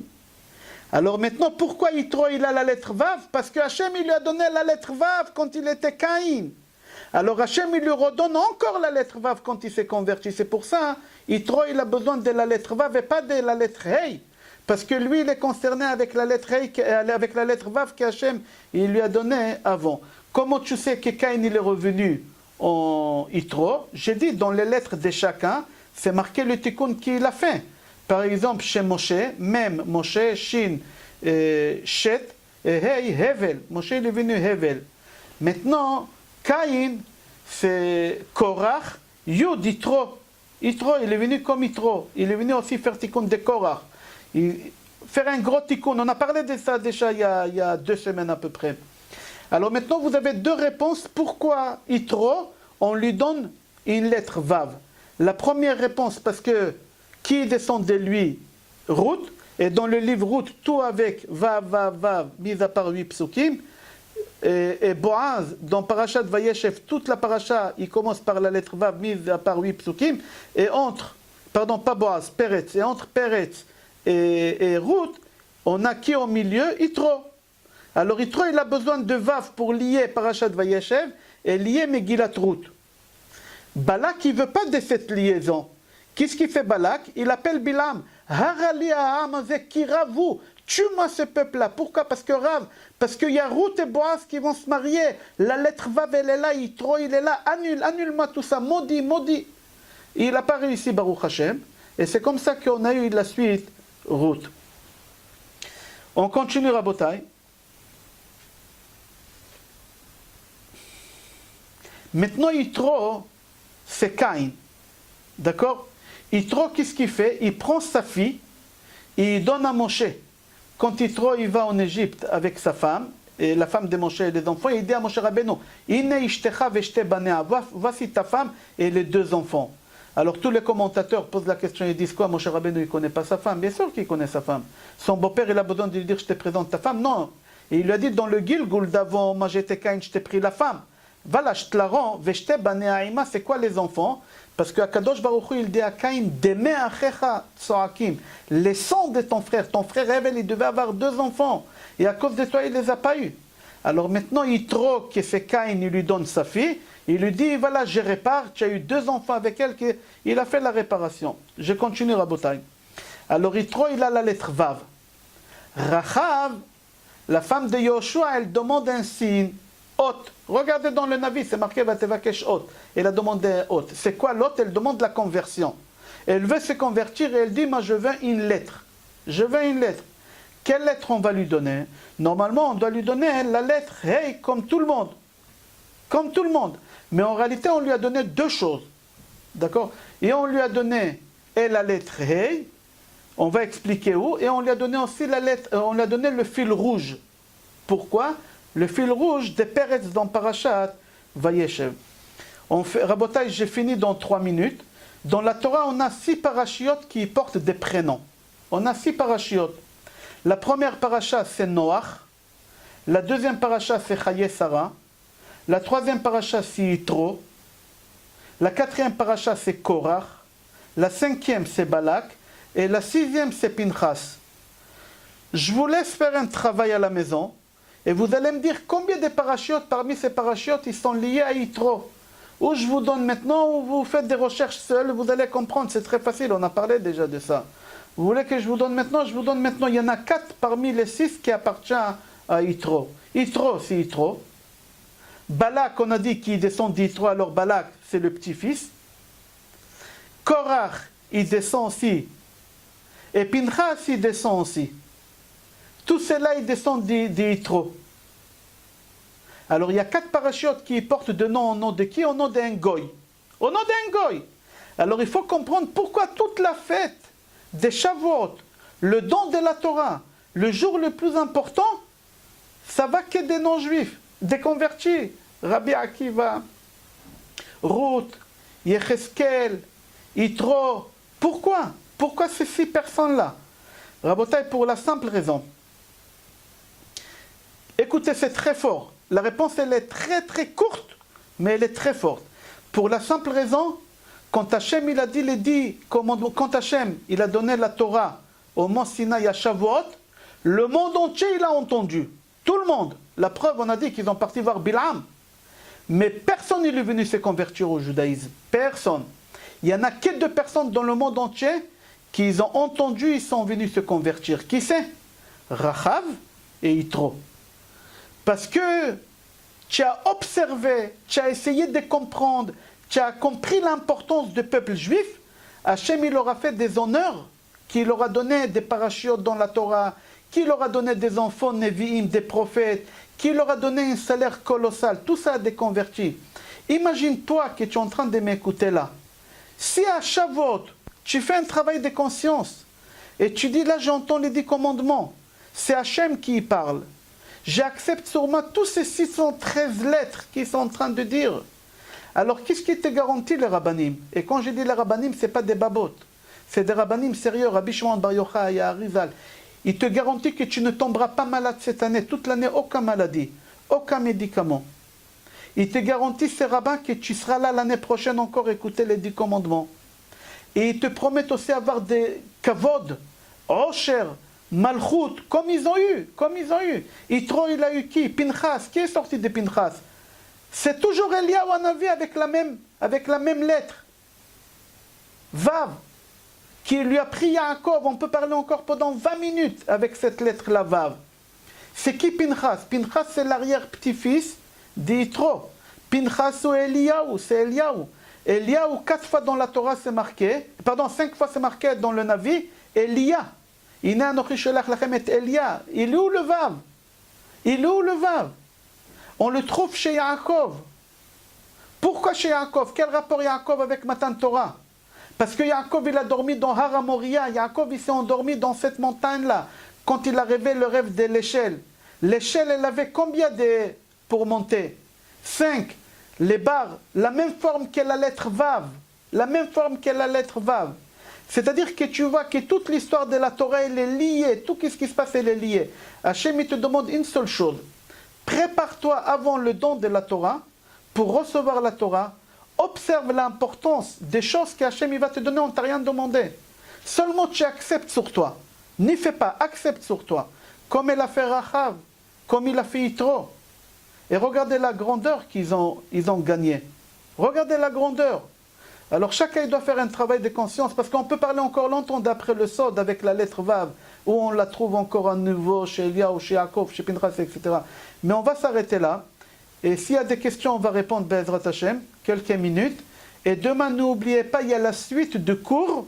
Alors maintenant, pourquoi Yitro, il a la lettre Vav? Parce que Hachem, il lui a donné la lettre Vav quand il était Caïn. Alors Hachem, il lui redonne encore la lettre Vav quand il s'est converti. C'est pour ça, Yitro, il a besoin de la lettre Vav et pas de la lettre Hey. Parce que lui, il est concerné avec la lettre Hey, avec la lettre Vav que Hachem, il lui a donné avant. Comment tu sais que Caïn, il est revenu en Yitro? J'ai dit, dans les lettres de chacun, c'est marqué le tikkun qu'il a fait. Par exemple, chez Moshe, même Moshe, Shin, Shet, Hey, Hevel. Moshe, il est venu Hevel. Maintenant, Caïn, c'est Korach, Yud, Yitro. Yitro, il est venu comme Yitro. Il est venu aussi faire tikkun de Korach. Faire un gros tikkun. On a parlé de ça déjà il y a 2 semaines à peu près. Alors maintenant, vous avez 2 réponses. Pourquoi Yitro, on lui donne une lettre Vav? La première réponse, parce que qui descend de lui? Ruth. Et dans le livre Ruth, tout avec Vav, Vav, Vav, mis à part 8 psukim. Et Boaz, dans Parashat Vayeshev, toute la paracha, il commence par la lettre Vav, mise à part 8 psukim. Et entre, pardon, pas Boaz, Peretz. Et entre Peretz et Ruth, on a qui au milieu? Yitro. Alors Yitro, il a besoin de Vav pour lier Parashat Vayeshev et lier Megillat Ruth. Balak, il ne veut pas de cette liaison. Qu'est-ce qu'il fait Balak? Il appelle Bilam. Harali Aham Zekiravu. Tue-moi ce peuple-là. Pourquoi? Parce que Rav, parce qu'il y a Ruth et Boaz qui vont se marier. La lettre Vav, elle est là, Yitro, il est là. Annule-moi tout ça. Maudit. Il n'a pas réussi, Baruch Hashem. Et c'est comme ça qu'on a eu la suite, Ruth. On continue, Rabotai. Maintenant, Yitro, c'est Caïn. D'accord? Yitro, qu'est-ce qu'il fait? Il prend sa fille et il donne à Moshe. quand Yitro il va en Égypte avec sa femme, et la femme de Moshe et les enfants, il dit à Moshe Rabbeinu, Ine ishtecha veshte banea, voici ta femme et les deux enfants. Alors tous les commentateurs posent la question, ils disent quoi, Moshe Rabbeinu il ne connaît pas sa femme? Bien sûr qu'il connaît sa femme. Son beau-père il a besoin de lui dire, je te présente ta femme? Non. Et il lui a dit, dans le Gilgul d'avant, moi j'étais Caïn, je t'ai pris la femme. Voilà, je te la rends, veshte banea ima, c'est quoi les enfants? Parce que Akadosh Baruch Hu, il dit à Caïn, Deme achecha tsoakim, les sangs de ton frère Hevel, il devait avoir deux enfants. Et à cause de toi, il ne les a pas eus. Alors maintenant, Yitro, qui c'est Caïn, il lui donne sa fille. Il lui dit, voilà, je répare, tu as eu deux enfants avec elle, il a fait la réparation. Je continue, Rabotai. Alors Yitro, il a la lettre Vav. Rachav, la femme de Yoshua, elle demande un signe. Hôte. Regardez dans le Navi, c'est marqué Vatevakesh hôte. Elle a demandé hôte. C'est quoi l'hôte? Elle demande la conversion. Elle veut se convertir et elle dit, moi je veux une lettre. Je veux une lettre. Quelle lettre on va lui donner? Normalement, on doit lui donner la lettre Hey, comme tout le monde. Comme tout le monde. Mais en réalité, on lui a donné deux choses. D'accord? Et on lui a donné la lettre Hey. On va expliquer où. Et on lui a donné aussi la lettre, on lui a donné le fil rouge. Pourquoi? Le fil rouge des Peretz dans Parashat Vayeshev. Rabotai, j'ai fini dans 3 minutes. Dans la Torah, on a 6 parachiotes qui portent des prénoms. On a 6 parachiotes. La première paracha, c'est Noach. La deuxième paracha, c'est Chaye Sarah. La troisième paracha, c'est Yitro. La quatrième paracha, c'est Korach. La cinquième, c'est Balak. Et la sixième, c'est Pinchas. Je vous laisse faire un travail à la maison. Et vous allez me dire combien de parachiotes parmi ces parachiotes ils sont liés à Yitro. Ou je vous donne maintenant, ou vous faites des recherches seules, vous allez comprendre, c'est très facile, on a parlé déjà de ça. Vous voulez que je vous donne maintenant? Je vous donne maintenant. Il y en a 4 parmi les 6 qui appartiennent à Yitro. Yitro, c'est Yitro. Balak, on a dit qu'il descend d'Yitro, alors Balak, c'est le petit-fils. Korach, il descend aussi. Et Pinchas, il descend aussi. Tout cela, ils descendent d'Yitro. Alors, il y a 4 parachiotes qui portent de nom au nom de qui? Au nom d'un goy. Au nom d'un goy. Alors, il faut comprendre pourquoi toute la fête des Shavuot, le don de la Torah, le jour le plus important, ça va que des non-juifs, des convertis. Rabbi Akiva, Ruth, Yecheskel, Yitro. Pourquoi? Pourquoi ces 6 personnes-là? Rabotai, pour la simple raison. Écoutez, c'est très fort. La réponse, elle est très très courte, mais elle est très forte. Pour la simple raison, quand Hachem il a dit les 10 commandements, quand Hachem il a donné la Torah au mont Sinaï à Shavuot, le monde entier il a entendu. Tout le monde. La preuve, on a dit qu'ils ont parti voir Bilam. Mais personne n'est venu se convertir au judaïsme. Personne. Il n'y en a que 2 personnes dans le monde entier qui ont entendu, ils sont venus se convertir. Qui c'est? Rachav et Yitro. Parce que tu as observé, tu as essayé de comprendre, tu as compris l'importance du peuple juif. Hachem, il leur a fait des honneurs, qu'il leur a donné des parachiotes dans la Torah, qu'il leur a donné des enfants Nevi'im, des prophètes, qu'il leur a donné un salaire colossal. Tout ça a des convertis. Imagine-toi que tu es en train de m'écouter là. Si à Shavuot, tu fais un travail de conscience, et tu dis là, j'entends les 10 commandements, c'est Hachem qui y parle. J'accepte sur moi tous ces 613 lettres qu'ils sont en train de dire. Alors, qu'est-ce qui te garantit les rabbanim? Et quand je dis les rabbanim, ce n'est pas des babotes. C'est des rabbanim sérieux. Rabbi Shimon Bar Yochai, Arizal. Il te garantit que tu ne tomberas pas malade cette année. Toute l'année, aucune maladie. Aucun médicament. Il te garantit, ces rabbins, que tu seras là l'année prochaine encore écouter les 10 commandements. Et ils te promettent aussi avoir des kavod, osher, malchut, comme ils ont eu, Yitro, il a eu qui? Pinchas, qui est sorti de Pinchas? C'est toujours Eliyahu Hanavi avec la même lettre. Vav, qui lui a pris Yaakov, on peut parler encore pendant 20 minutes avec cette lettre-là, Vav. C'est qui Pinchas? Pinchas, c'est l'arrière-petit-fils d'Yitro. Pinchas ou Eliyahu, c'est Eliyahu. Eliyahu, 4 fois dans la Torah, c'est marqué, 5 fois c'est marqué dans le Navi, Elia. Il est où le Vav? Il est où le Vav? On le trouve chez Yaakov. Pourquoi chez Yaakov? Quel rapport Yaakov avec Matan Torah? Parce que Yaakov il a dormi dans Har Moria. Yaakov il s'est endormi dans cette montagne-là. quand il a rêvé le rêve de l'échelle. L'échelle, elle avait combien pour monter? 5. Les barres, la même forme que la lettre Vav. La même forme que la lettre Vav. C'est-à-dire que tu vois que toute l'histoire de la Torah, elle est liée. Tout ce qui se passe, elle est liée. Hachem, il te demande une seule chose. Prépare-toi avant le don de la Torah pour recevoir la Torah. Observe l'importance des choses qu'Hachem va te donner, on ne t'a rien demandé. Seulement tu acceptes sur toi. N'y fais pas, accepte sur toi. Comme il a fait Rachav, comme il a fait Yitro. Et regardez la grandeur qu'ils ont gagné. Regardez la grandeur. Alors chacun doit faire un travail de conscience, parce qu'on peut parler encore longtemps d'après le Sod avec la lettre Vav, où on la trouve encore à nouveau chez Elia ou chez Yaakov, chez Pinchas, etc. Mais on va s'arrêter là. Et s'il y a des questions, on va répondre Be'ezrat Hashem, quelques minutes. Et demain, n'oubliez pas, il y a la suite de cours.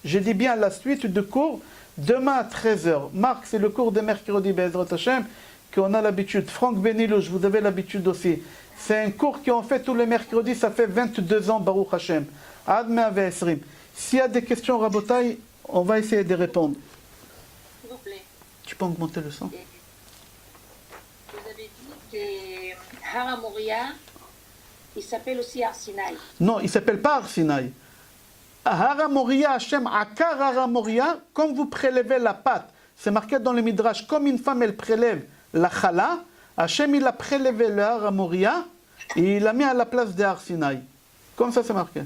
Je dis bien la suite de cours. Demain à 13h. Marc, c'est le cours de mercredi Be'ezrat Hashem, qu'on a l'habitude. Franck Benilouche, vous avez l'habitude aussi. C'est un cours qu'on fait tous les mercredis, ça fait 22 ans, Baruch Hashem. Adme Esrim. S'il y a des questions, Rabotai, on va essayer de répondre. S'il vous plaît. Tu peux augmenter le son? Vous avez dit que Hara Moria, il s'appelle aussi Arsinaï. Non, il ne s'appelle pas Arsinaï. Hara Moria, Hashem, Akar Hara Moria, comme vous prélevez la pâte, c'est marqué dans le Midrash, comme une femme, elle prélève la chala, Hashem, il a prélevé le Hara Moria, et il l'a mis à la place de Arsinaï. Comme ça, c'est marqué.